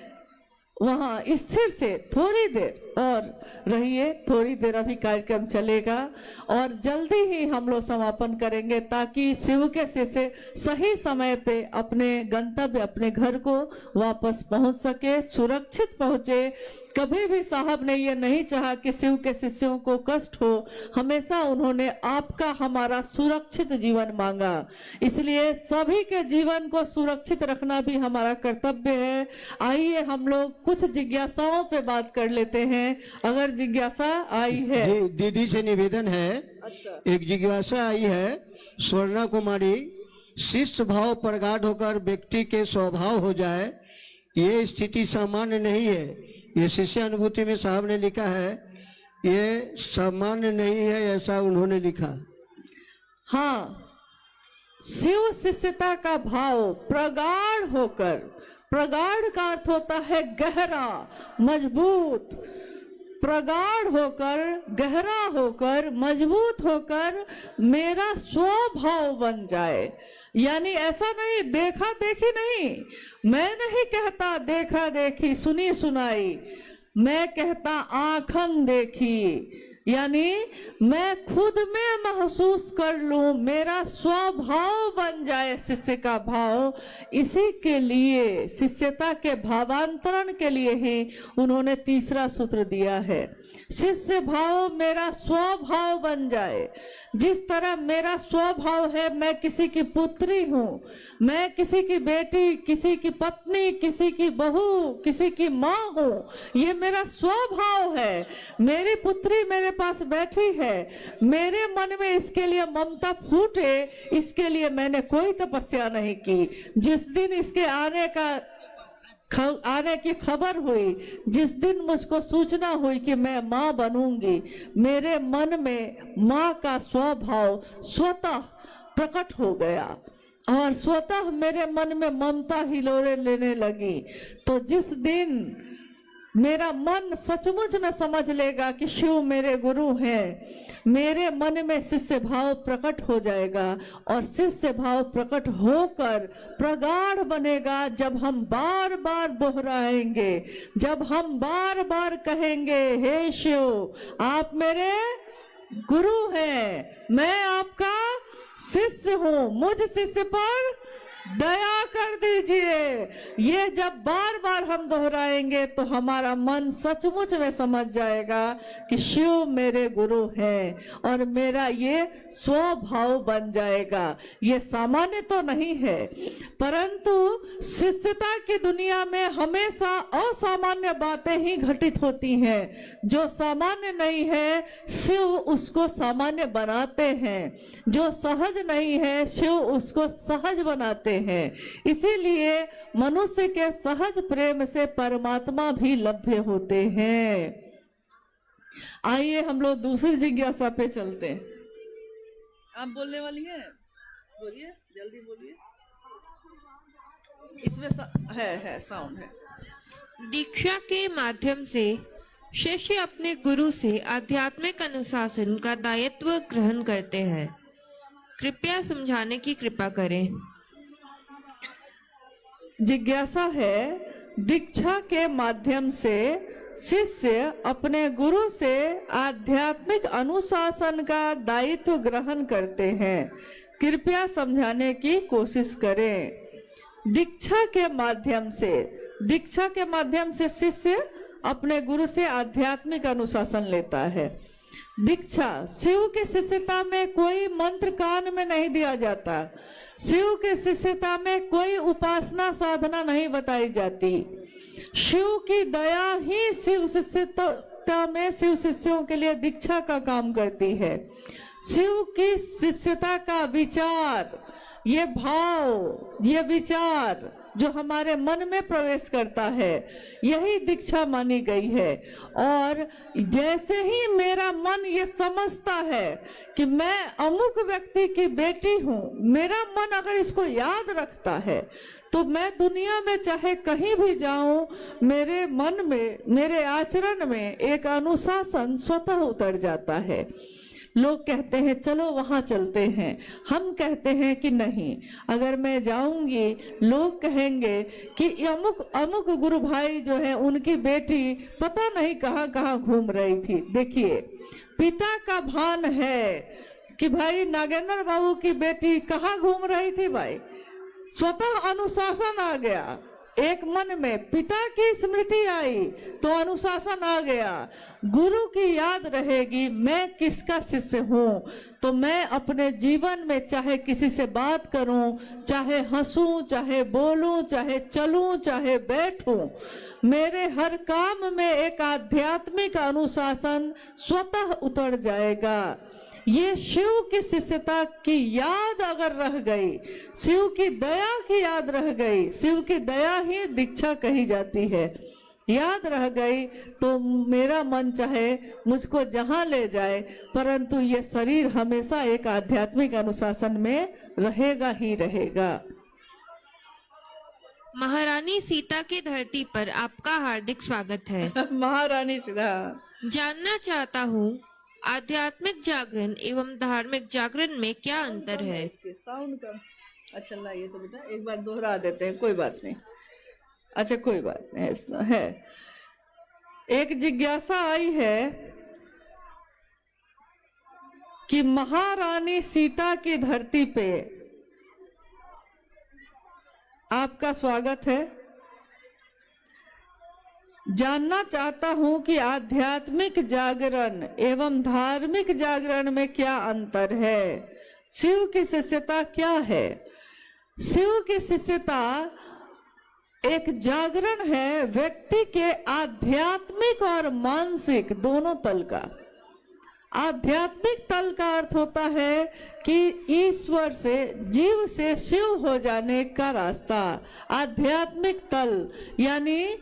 वहां स्थिर से थोड़ी देर और रहिए। थोड़ी देर अभी कार्यक्रम चलेगा और जल्दी ही हम लोग समापन करेंगे, ताकि शिव के शिष्य सही समय पे अपने गंतव्य, अपने घर को वापस पहुंच सके, सुरक्षित पहुंचे। कभी भी साहब ने ये नहीं चाहा कि शिव के शिष्यों को कष्ट हो, हमेशा उन्होंने आपका हमारा सुरक्षित जीवन मांगा। इसलिए सभी के जीवन को सुरक्षित रखना भी हमारा कर्तव्य है। आइए हम लोग कुछ जिज्ञासाओं पे बात कर लेते हैं, अगर जिज्ञासा आई है। जी, दीदी से निवेदन है। अच्छा, एक जिज्ञासा आई है। स्वर्णा कुमारी, शिष्ट भाव प्रगाढ़ होकर व्यक्ति के स्वभाव हो जाए, ये स्थिति सामान्य नहीं है। ये शिष्य अनुभूति में साहब ने लिखा है, ये सामान्य नहीं है, ऐसा उन्होंने लिखा। हाँ, शिव शिष्यता का भाव प्रगाढ़ होकर, प्रगाढ़ का अर्थ होता है गहरा, मजबूत, प्रगाढ़ होकर, गहरा होकर, मजबूत होकर मेरा स्वभाव बन जाए। यानी ऐसा नहीं देखा देखी नहीं, मैं नहीं कहता देखा देखी सुनी सुनाई, मैं कहता आंखन देखी। यानी मैं खुद में महसूस कर लूं, मेरा स्वभाव बन जाए शिष्य का भाव। इसी के लिए, शिष्यता के भावांतरण के लिए ही उन्होंने तीसरा सूत्र दिया है। शिष्य भाव मेरा स्वभाव बन जाए। जिस तरह मेरा स्वभाव है, मैं किसी की पुत्री हूँ, मैं किसी की बेटी, किसी की पत्नी, किसी की बहू, किसी की माँ हूँ, ये मेरा स्वभाव है। मेरी पुत्री मेरे पास बैठी है, मेरे मन में इसके लिए ममता फूटे, इसके लिए मैंने कोई तपस्या नहीं की। जिस दिन इसके आने की खबर हुई, जिस दिन मुझको सूचना हुई कि मैं माँ बनूंगी, मेरे मन में माँ का स्वभाव स्वतः प्रकट हो गया और स्वतः मेरे मन में ममता हिलोरे लेने लगी। तो जिस दिन मेरा मन सचमुच में समझ लेगा कि शिव मेरे गुरु हैं, मेरे मन में शिष्य भाव प्रकट हो जाएगा और शिष्य भाव प्रकट होकर प्रगाढ़ बनेगा। जब हम बार बार दोहराएंगे, जब हम बार बार कहेंगे, हे शिव आप मेरे गुरु हैं, मैं आपका शिष्य हूँ, मुझ शिष्य पर दया कर दीजिए। ये जब बार बार हम दोहराएंगे तो हमारा मन सचमुच में समझ जाएगा कि शिव मेरे गुरु हैं और मेरा ये स्वभाव बन जाएगा। ये सामान्य तो नहीं है, परंतु शिष्यता की दुनिया में हमेशा असामान्य बातें ही घटित होती हैं। जो सामान्य नहीं है, शिव उसको सामान्य बनाते हैं। जो सहज नहीं है, शिव उसको सहज बनाते हैं। इसीलिए मनुष्य के सहज प्रेम से परमात्मा भी लभ्य होते हैं। आइए हम लोग दूसरी जिज्ञासा पे चलते हैं। आप बोलने वाली हैं? बोलिए, जल्दी बोलिए। इसमें है साउंड है। दीक्षा के माध्यम से शिष्य अपने गुरु से आध्यात्मिक अनुशासन का दायित्व ग्रहण करते हैं। कृपया समझाने की कृपा करें। जिज्ञासा है, दीक्षा के माध्यम से शिष्य अपने गुरु से आध्यात्मिक अनुशासन का दायित्व ग्रहण करते हैं। कृपया समझाने की कोशिश करें। दीक्षा के माध्यम से शिष्य अपने गुरु से आध्यात्मिक अनुशासन लेता है। दीक्षा, शिव के शिष्यता में कोई मंत्र कान में नहीं दिया जाता, शिव के शिष्यता में कोई उपासना साधना नहीं बताई जाती। शिव की दया ही शिव शिष्यता में शिव शिष्यों के लिए दीक्षा का काम करती है। शिव की शिष्यता का विचार, ये भाव, ये विचार जो हमारे मन में प्रवेश करता है, यही दीक्षा मानी गई है। और जैसे ही मेरा मन ये समझता है कि मैं अमुक व्यक्ति की बेटी हूँ, मेरा मन अगर इसको याद रखता है तो मैं दुनिया में चाहे कहीं भी जाऊं, मेरे मन में, मेरे आचरण में एक अनुशासन स्वतः उतर जाता है। लोग कहते हैं चलो वहां चलते हैं, हम कहते हैं कि नहीं, अगर मैं जाऊंगी लोग कहेंगे कि अमुक अमुक गुरु भाई जो है उनकी बेटी पता नहीं कहां कहां घूम रही थी। देखिए, पिता का भान है कि भाई नागेंद्र बाबू की बेटी कहां घूम रही थी, भाई स्वतः अनुशासन आ गया। एक मन में पिता की स्मृति आई तो अनुशासन आ गया। गुरु की याद रहेगी, मैं किसका शिष्य हूँ, तो मैं अपने जीवन में चाहे किसी से बात करूं, चाहे हंसूं, चाहे बोलूं, चाहे चलूं, चाहे बैठूं, मेरे हर काम में एक आध्यात्मिक अनुशासन स्वतः उतर जाएगा। ये शिव की शिष्यता की याद अगर रह गई, शिव की दया की याद रह गई, शिव की दया ही दीक्षा कही जाती है, याद रह गई तो मेरा मन चाहे मुझको जहां ले जाए, परंतु ये शरीर हमेशा एक आध्यात्मिक अनुशासन में रहेगा ही रहेगा। महारानी सीता की धरती पर आपका हार्दिक स्वागत है। महारानी सीता, जानना चाहता हूँ, आध्यात्मिक जागरण एवं धार्मिक जागरण में क्या अंतर है? इसके साउंड का अच्छा ये तो बेटा एक बार दोहरा देते हैं, कोई बात नहीं। अच्छा कोई बात नहीं, ऐसा है। एक जिज्ञासा आई है कि महारानी सीता की धरती पे आपका स्वागत है। जानना चाहता हूं कि आध्यात्मिक जागरण एवं धार्मिक जागरण में क्या अंतर है, शिव की शिष्यता क्या है। शिव की शिष्यता एक जागरण है व्यक्ति के आध्यात्मिक और मानसिक दोनों तल का। आध्यात्मिक तल का अर्थ होता है कि ईश्वर से, जीव से शिव हो जाने का रास्ता। आध्यात्मिक तल यानी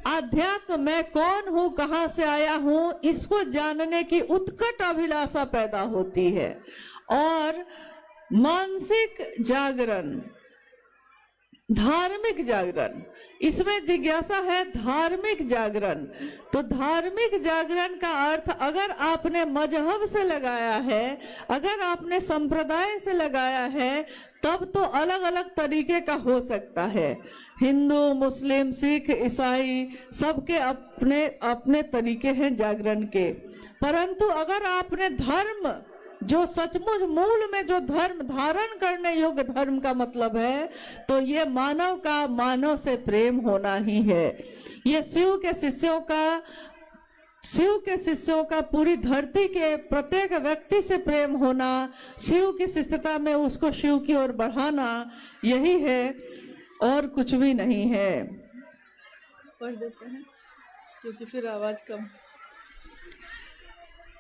आध्यात्म, मैं कौन हूँ, कहाँ से आया हूँ, इसको जानने की उत्कट अभिलाषा पैदा होती है। और मानसिक जागरण, धार्मिक जागरण, इसमें जिज्ञासा है धार्मिक जागरण। तो धार्मिक जागरण का अर्थ अगर आपने मजहब से लगाया है, अगर आपने संप्रदाय से लगाया है, तब तो अलग अलग तरीके का हो सकता है। हिंदू, मुस्लिम, सिख, ईसाई सबके अपने अपने तरीके हैं जागरण के। परंतु अगर आपने धर्म, जो सचमुच मूल में जो धर्म धारण करने योग्य धर्म का मतलब है, तो ये मानव का मानव से प्रेम होना ही है। ये शिव के शिष्यों का पूरी धरती के प्रत्येक व्यक्ति से प्रेम होना, शिव की शिष्यता में उसको शिव की ओर बढ़ाना, यही है और कुछ भी नहीं है। पढ़ देते हैं क्योंकि फिर आवाज कम।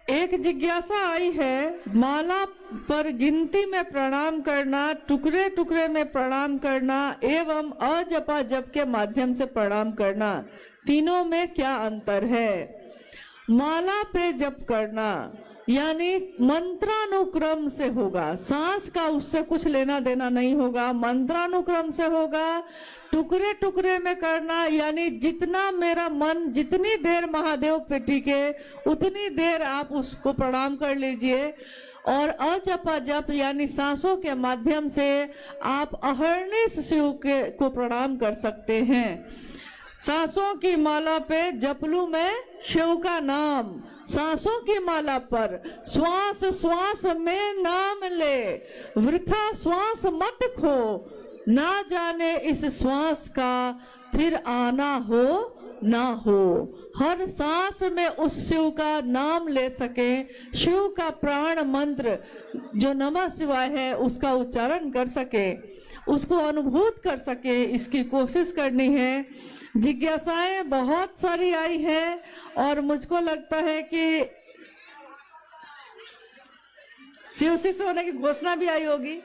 एक जिज्ञासा आई है, माला पर गिनती में प्रणाम करना, टुकड़े टुकड़े में प्रणाम करना एवं अजपा जप के माध्यम से प्रणाम करना, तीनों में क्या अंतर है। माला पे जप करना यानी मंत्रानुक्रम से होगा, सांस का उससे कुछ लेना देना नहीं होगा, मंत्रानुक्रम से होगा। टुकड़े टुकड़े में करना यानी जितना मेरा मन जितनी देर महादेव पे टिके उतनी देर आप उसको प्रणाम कर लीजिए। और अजपा जप यानी सांसों के माध्यम से आप अहर्निश शिव को प्रणाम कर सकते हैं। सांसों की माला पे जपलू में शिव का नाम, सांसों की माला पर श्वास श्वास में नाम ले, वृथा श्वास मत खो, ना जाने इस श्वास का फिर आना हो ना हो। हर सांस में उस शिव का नाम ले सके, शिव का प्राण मंत्र जो नमः शिवाय है उसका उच्चारण कर सके। उसको अनुभूत कर सके, इसकी कोशिश करनी है। जिज्ञासाएं बहुत सारी आई है और मुझको लगता है कि शिव शिष्य होने की घोषणा भी आई होगी।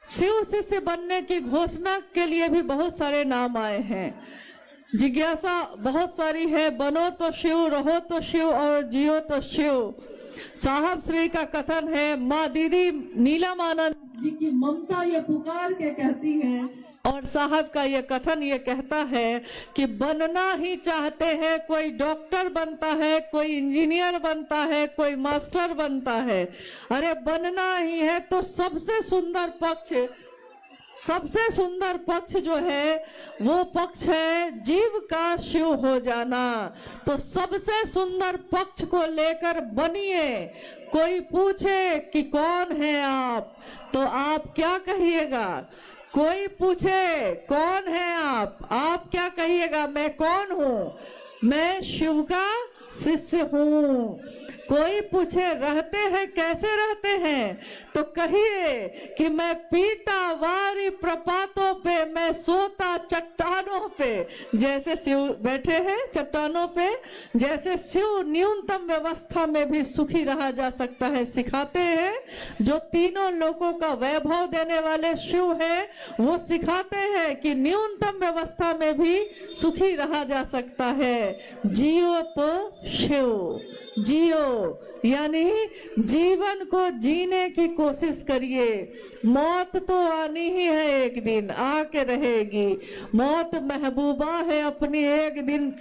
शिव शिष्य बनने की घोषणा के लिए भी बहुत सारे नाम आए हैं। जिज्ञासा बहुत सारी है, बनो तो शिव, रहो तो शिव और जियो तो शिव। साहब श्री का कथन है, माँ दीदी नीलम आनंद जी की ममता ये पुकार के कहती है, और साहब का ये कथन ये कहता है कि बनना ही चाहते हैं, कोई डॉक्टर बनता है, कोई इंजीनियर बनता है, कोई मास्टर बनता है। अरे बनना ही है तो सबसे सुंदर पक्ष जो है वो पक्ष है जीव का शिव हो जाना। तो सबसे सुंदर पक्ष को लेकर बनिए। कोई पूछे कि कौन है आप, तो आप क्या कहिएगा? कोई पूछे कौन है आप क्या कहिएगा? मैं कौन हूँ? मैं शिव का शिष्य हूँ। कोई पूछे रहते हैं कैसे रहते हैं, तो कहिए कि मैं पीता वारी प्रपातों पे, मैं सोता चट्टानों पे। जैसे शिव बैठे हैं चट्टानों पे, जैसे शिव न्यूनतम व्यवस्था में भी सुखी रहा जा सकता है सिखाते हैं। जो तीनों लोगों का वैभव देने वाले शिव हैं, वो सिखाते हैं कि न्यूनतम व्यवस्था में भी सुखी रहा जा सकता है। जियो तो शिव, जियो यानी जीवन को जीने की कोशिश करिए। मौत तो आनी ही है, एक दिन आके रहेगी। मौत महबूबा है, अपनी एक दिन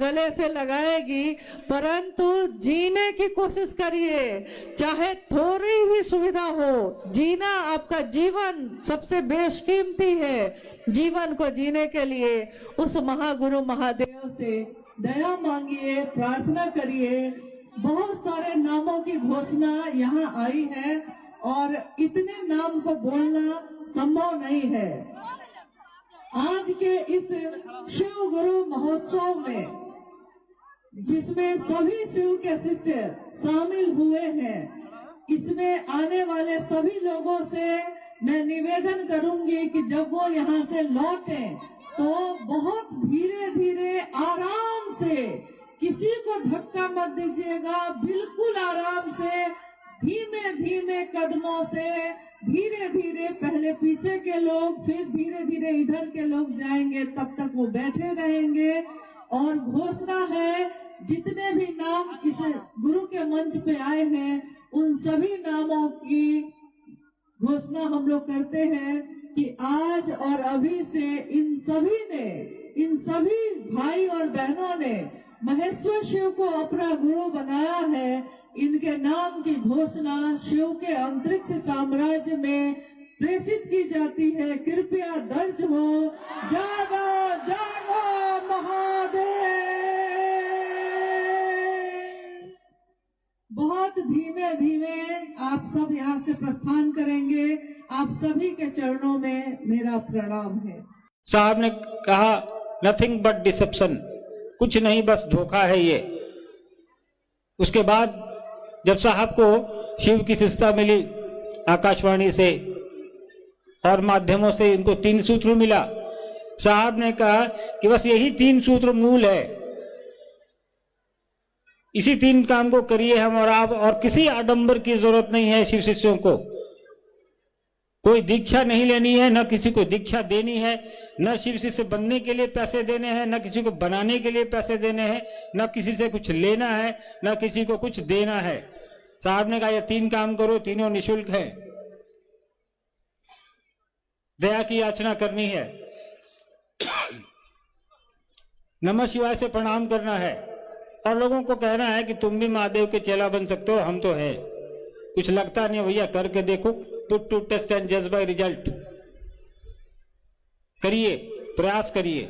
गले से लगाएगी, परंतु जीने की कोशिश करिए। चाहे थोड़ी भी सुविधा हो, जीना आपका जीवन सबसे बेशकीमती है। जीवन को जीने के लिए उस महागुरु महादेव से दया मांगिए, प्रार्थना करिए। बहुत सारे नामों की घोषणा यहाँ आई है और इतने नाम को बोलना संभव नहीं है। आज के इस शिव गुरु महोत्सव में, जिसमें सभी शिव के शिष्य शामिल हुए हैं, इसमें आने वाले सभी लोगों से मैं निवेदन करूंगी कि जब वो यहाँ से लौटें तो बहुत धीरे धीरे आराम से, किसी को धक्का मत दीजिएगा, बिल्कुल आराम से, धीमे धीमे कदमों से, धीरे धीरे पहले पीछे के लोग, फिर धीरे धीरे इधर के लोग जाएंगे, तब तक वो बैठे रहेंगे। और घोषणा है, जितने भी नाम इस गुरु के मंच पे आए हैं, उन सभी नामों की घोषणा हम लोग करते हैं कि आज और अभी से इन सभी भाई और बहनों ने महेश्वर शिव को अपना गुरु बनाया है। इनके नाम की घोषणा शिव के अंतरिक्ष साम्राज्य में प्रेषित की जाती है। कृपया दर्ज हो, जागो जागो महादेव। बहुत धीमे धीमे आप सब यहाँ से प्रस्थान करेंगे। आप सभी के चरणों में मेरा प्रणाम है। साहब ने कहा नथिंग बट डिसेप्शन, कुछ नहीं बस धोखा है ये। उसके बाद जब साहब को शिव की शिष्यता मिली आकाशवाणी से और माध्यमों से, इनको 3 सूत्र मिला। साहब ने कहा कि बस यही 3 सूत्र मूल है, इसी 3 काम को करिए हम और आप, और किसी आडंबर की जरूरत नहीं है शिव शिष्यों को। कोई दीक्षा नहीं लेनी है, न किसी को दीक्षा देनी है, न शिव शिष्य बनने के लिए पैसे देने हैं, न किसी को बनाने के लिए पैसे देने हैं, न किसी से कुछ लेना है, न किसी को कुछ देना है। साहब ने कहा ये 3 काम करो, तीनों निःशुल्क है। दया की याचना करनी है, नमः शिवाय से प्रणाम करना है, और लोगों को कहना है कि तुम भी महादेव के चेला बन सकते हो, हम तो है। कुछ लगता नहीं भैया, करके देखो, पुट टू टेस्ट एंड जज बाय रिजल्ट। करिए, प्रयास करिए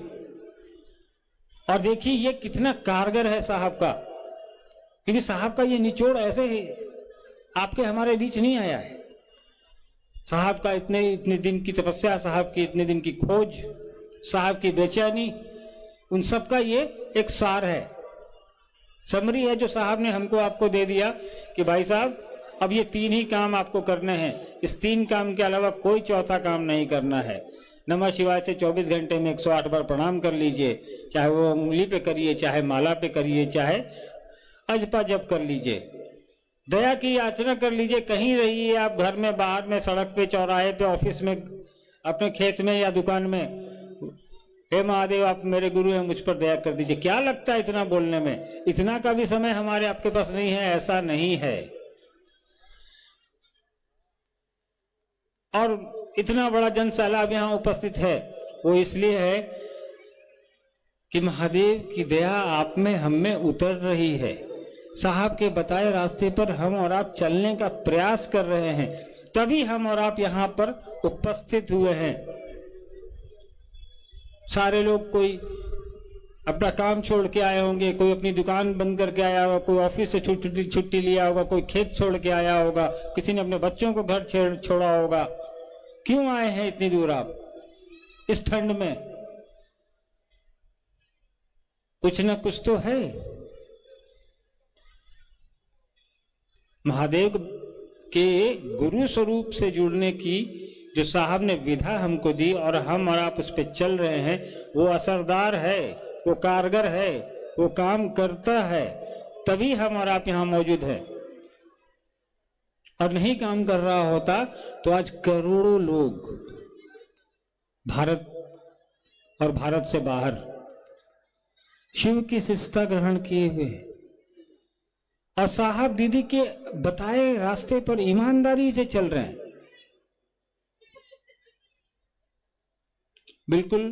और देखिए ये कितना कारगर है साहब का। क्योंकि साहब का ये निचोड़ ऐसे ही आपके हमारे बीच नहीं आया है। साहब का इतने दिन की तपस्या, साहब की इतने दिन की खोज, साहब की बेचैनी, उन सब का ये एक सार है, समरी है जो साहब ने हमको आपको दे दिया कि भाई साहब अब ये 3 ही काम आपको करने हैं, इस 3 काम के अलावा कोई चौथा काम नहीं करना है। नमः शिवाय से 24 घंटे में 108 बार प्रणाम कर लीजिए, चाहे वो उंगली पे करिए, चाहे माला पे करिए, चाहे अजपा जप कर लीजिए। दया की याचना कर लीजिए, कहीं रहिए आप, घर में, बाहर में, सड़क पे, चौराहे पे, ऑफिस में, अपने खेत में या दुकान में, हे महादेव आप मेरे गुरु हैं, मुझ पर दया कर दीजिए। क्या लगता है इतना बोलने में? इतना का भी समय हमारे आपके पास नहीं है, ऐसा नहीं है। और इतना बड़ा जन सैलाब यहाँ उपस्थित है, वो इसलिए है कि महादेव की दया आप में, हम में उतर रही है। साहब के बताए रास्ते पर हम और आप चलने का प्रयास कर रहे हैं, तभी हम और आप यहाँ पर उपस्थित हुए हैं। सारे लोग, कोई अपना काम छोड़ के आए होंगे, कोई अपनी दुकान बंद करके आया होगा, कोई ऑफिस से छुट्टी लिया होगा, कोई खेत छोड़ के आया होगा, किसी ने अपने बच्चों को घर छोड़ा होगा। क्यों आए हैं इतनी दूर आप इस ठंड में? कुछ न कुछ तो है। महादेव के गुरु स्वरूप से जुड़ने की जो साहब ने विधा हमको दी और हम और आप उस पर चल रहे हैं, वो असरदार है, वो कारगर है, वो काम करता है, तभी हम और आप यहां मौजूद हैं। और नहीं काम कर रहा होता तो आज करोड़ों लोग भारत और भारत से बाहर शिव की शिष्टता ग्रहण किए हुए और साहब दीदी के बताए रास्ते पर ईमानदारी से चल रहे हैं। बिल्कुल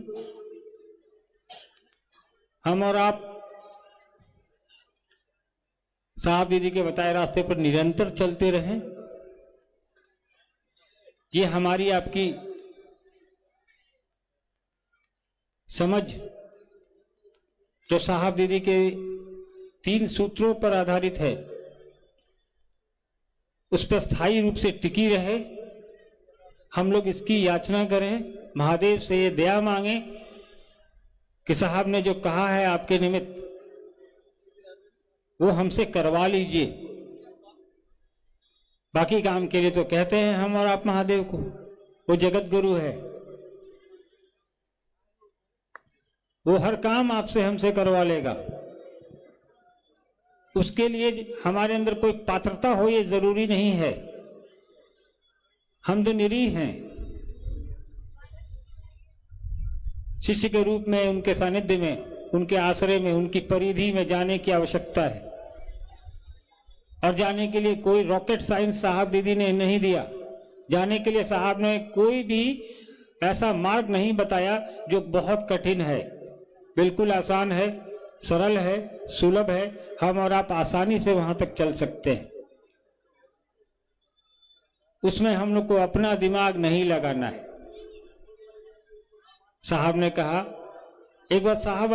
हम और आप साहब दीदी के बताए रास्ते पर निरंतर चलते रहें, ये हमारी आपकी समझ जो साहब दीदी के 3 सूत्रों पर आधारित है, उस पर स्थायी रूप से टिकी रहे। हम लोग इसकी याचना करें, महादेव से ये दया मांगे कि साहब ने जो कहा है आपके निमित्त वो हमसे करवा लीजिए। बाकी काम के लिए तो कहते हैं हम और आप महादेव को, वो जगत गुरु है, वो हर काम आपसे हमसे करवा लेगा। उसके लिए हमारे अंदर कोई पात्रता हो ये जरूरी नहीं है। हम तो निरीह हैं, शिष्य के रूप में, उनके सानिध्य में, उनके आश्रय में, उनकी परिधि में जाने की आवश्यकता है। और जाने के लिए कोई रॉकेट साइंस साहब दीदी ने नहीं दिया। जाने के लिए साहब ने कोई भी ऐसा मार्ग नहीं बताया जो बहुत कठिन है। बिल्कुल आसान है, सरल है, सुलभ है। हम और आप आसानी से वहां तक चल सकते हैं। उसमें हम लोग को अपना दिमाग नहीं लगाना है। साहब ने कहा, एक बार साहब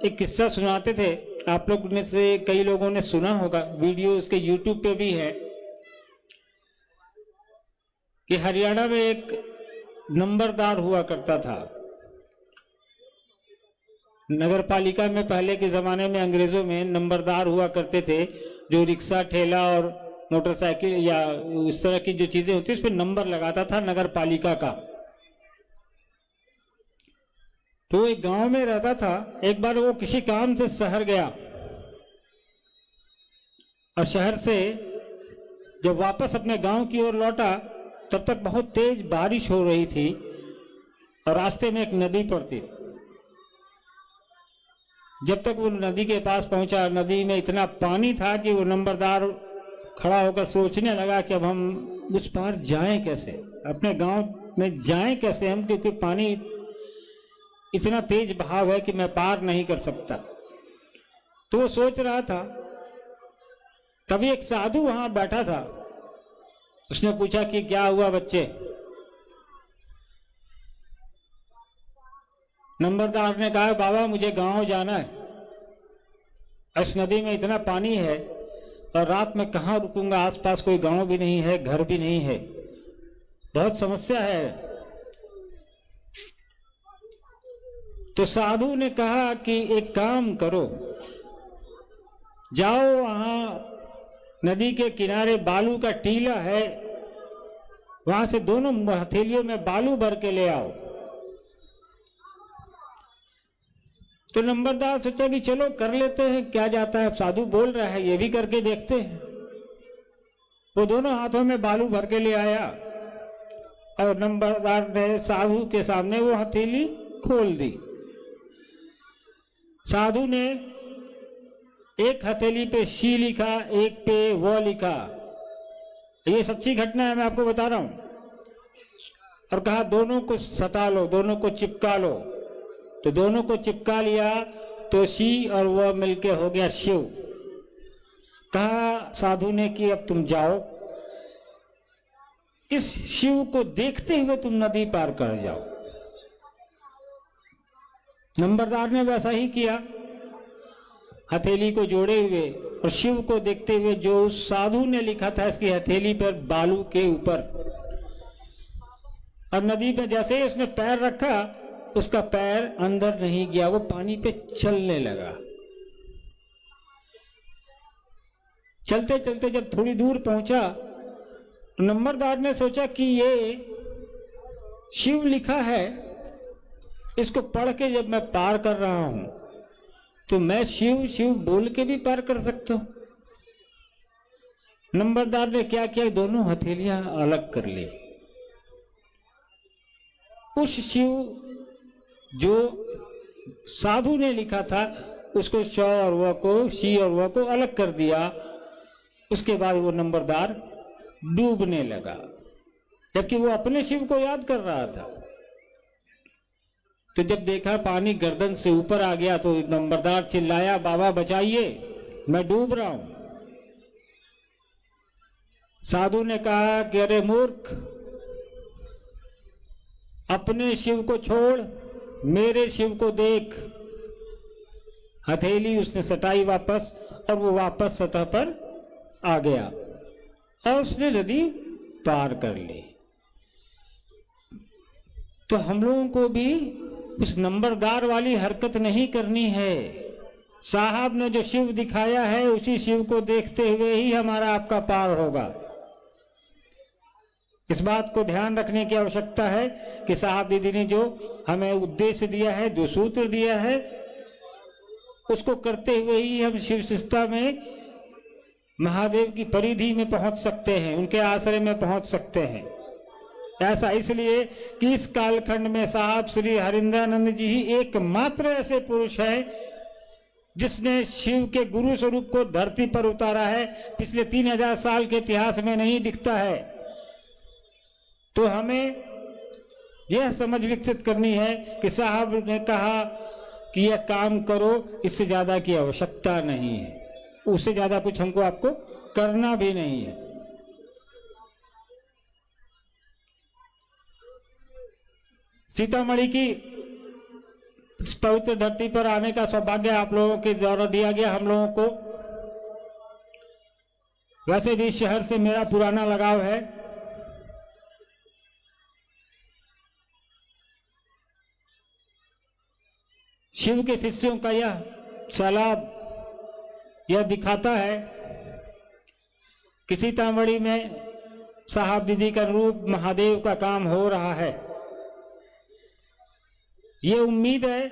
एक किस्सा सुनाते थे, आप लोग में से कई लोगों ने सुना होगा, वीडियो उसके YouTube पे भी है, कि हरियाणा में एक नंबरदार हुआ करता था। नगर पालिका में पहले के जमाने में अंग्रेजों में नंबरदार हुआ करते थे, जो रिक्शा, ठेला और मोटरसाइकिल या इस तरह की जो चीजें होती है उस पर नंबर लगाता था नगर पालिका का। तो एक गांव में रहता था। एक बार वो किसी काम से शहर गया और शहर से जब वापस अपने गांव की ओर लौटा, तब तक बहुत तेज बारिश हो रही थी और रास्ते में एक नदी पड़ती। जब तक वो नदी के पास पहुंचा, नदी में इतना पानी था कि वो नंबरदार खड़ा होकर सोचने लगा कि अब हम उस पार जाएं कैसे, अपने गांव में जाएं कैसे हम, क्योंकि पानी इतना तेज बहाव है कि मैं पार नहीं कर सकता। तो वो सोच रहा था, तभी एक साधु वहां बैठा था। उसने पूछा कि क्या हुआ बच्चे? नंबरदार ने कहा, बाबा मुझे गांव जाना है, इस नदी में इतना पानी है और रात में कहां रुकूंगा, आसपास कोई गांव भी नहीं है, घर भी नहीं है, बहुत समस्या है। तो साधु ने कहा कि एक काम करो, जाओ वहां नदी के किनारे बालू का टीला है, वहां से दोनों हथेलियों में बालू भर के ले आओ। तो नंबरदार सोचा कि चलो कर लेते हैं, क्या जाता है, अब साधु बोल रहा है ये भी करके देखते हैं। वो दोनों हाथों में बालू भर के ले आया और नंबरदार ने साधु के सामने वो हथेली खोल दी। साधु ने एक हथेली पे शी लिखा, एक पे वो लिखा। ये सच्ची घटना है, मैं आपको बता रहा हूं। और कहा दोनों को सटा लो, दोनों को चिपका लो। तो दोनों को चिपका लिया तो शी और वो मिलके हो गया शिव। कहा साधु ने कि अब तुम जाओ, इस शिव को देखते हुए तुम नदी पार कर जाओ। नंबरदार ने वैसा ही किया, हथेली को जोड़े हुए और शिव को देखते हुए जो उस साधु ने लिखा था इसकी हथेली पर बालू के ऊपर। और नदी में जैसे ही उसने पैर रखा, उसका पैर अंदर नहीं गया, वो पानी पे चलने लगा। चलते चलते जब थोड़ी दूर पहुंचा, नंबरदार ने सोचा कि ये शिव लिखा है, इसको पढ़ के जब मैं पार कर रहा हूं तो मैं शिव शिव बोल के भी पार कर सकता हूं। नंबरदार ने क्या किया, दोनों हथेलियां अलग कर ली। उस शिव जो साधु ने लिखा था उसको श और व को, शी और व को अलग कर दिया। उसके बाद वो नंबरदार डूबने लगा, जबकि वो अपने शिव को याद कर रहा था। तो जब देखा पानी गर्दन से ऊपर आ गया तो नंबरदार चिल्लाया, बाबा बचाइए, मैं डूब रहा हूं। साधु ने कहा कि अरे मूर्ख, अपने शिव को छोड़, मेरे शिव को देख। हथेली उसने सटाई वापस और वो वापस सतह पर आ गया और उसने नदी पार कर ली। तो हम लोगों को भी उस नंबरदार वाली हरकत नहीं करनी है। साहब ने जो शिव दिखाया है उसी शिव को देखते हुए ही हमारा आपका पार होगा। इस बात को ध्यान रखने की आवश्यकता है कि साहब दीदी ने जो हमें उद्देश्य दिया है, जो सूत्र दिया है, उसको करते हुए ही हम शिव शिष्टता में महादेव की परिधि में पहुंच सकते हैं, उनके आश्रय में पहुंच सकते हैं। ऐसा इसलिए कि इस कालखंड में साहब श्री हरिंद्रानंद जी ही एकमात्र ऐसे पुरुष है जिसने शिव के गुरु स्वरूप को धरती पर उतारा है। पिछले 3000 साल के इतिहास में नहीं दिखता है। तो हमें यह समझ विकसित करनी है कि साहब ने कहा कि यह काम करो, इससे ज्यादा की आवश्यकता नहीं है, उससे ज्यादा कुछ हमको आपको करना भी नहीं है। सीतामढ़ी की इस पवित्र धरती पर आने का सौभाग्य आप लोगों के द्वारा दिया गया हम लोगों को। वैसे भी शहर से मेरा पुराना लगाव है। शिव के शिष्यों का यह सैलाब यह दिखाता है कि सीतामढ़ी में साहब दीदी का रूप महादेव का काम हो रहा है। ये उम्मीद है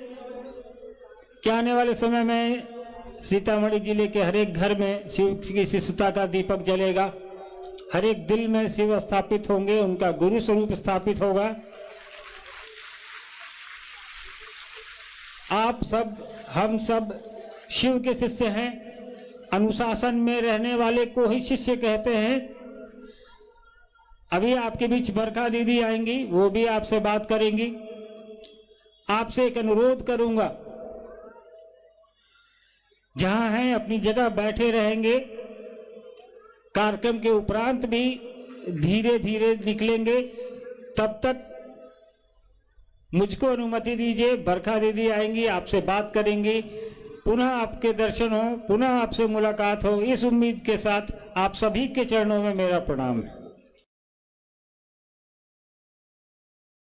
कि आने वाले समय में सीतामढ़ी जिले के हर एक घर में शिव की शिष्यता का दीपक जलेगा, हर एक दिल में शिव स्थापित होंगे, उनका गुरु स्वरूप स्थापित होगा। आप सब, हम सब शिव के शिष्य हैं। अनुशासन में रहने वाले को ही शिष्य कहते हैं। अभी आपके बीच बरखा दीदी आएंगी, वो भी आपसे बात करेंगी। आपसे एक अनुरोध करूंगा, जहां हैं अपनी जगह बैठे रहेंगे। कार्यक्रम के उपरांत भी धीरे धीरे निकलेंगे। तब तक मुझको अनुमति दीजिए, बरखा दीदी आएंगी, आपसे बात करेंगी, पुनः आपके दर्शन हो, पुनः आपसे मुलाकात हो, इस उम्मीद के साथ आप सभी के चरणों में मेरा प्रणाम है।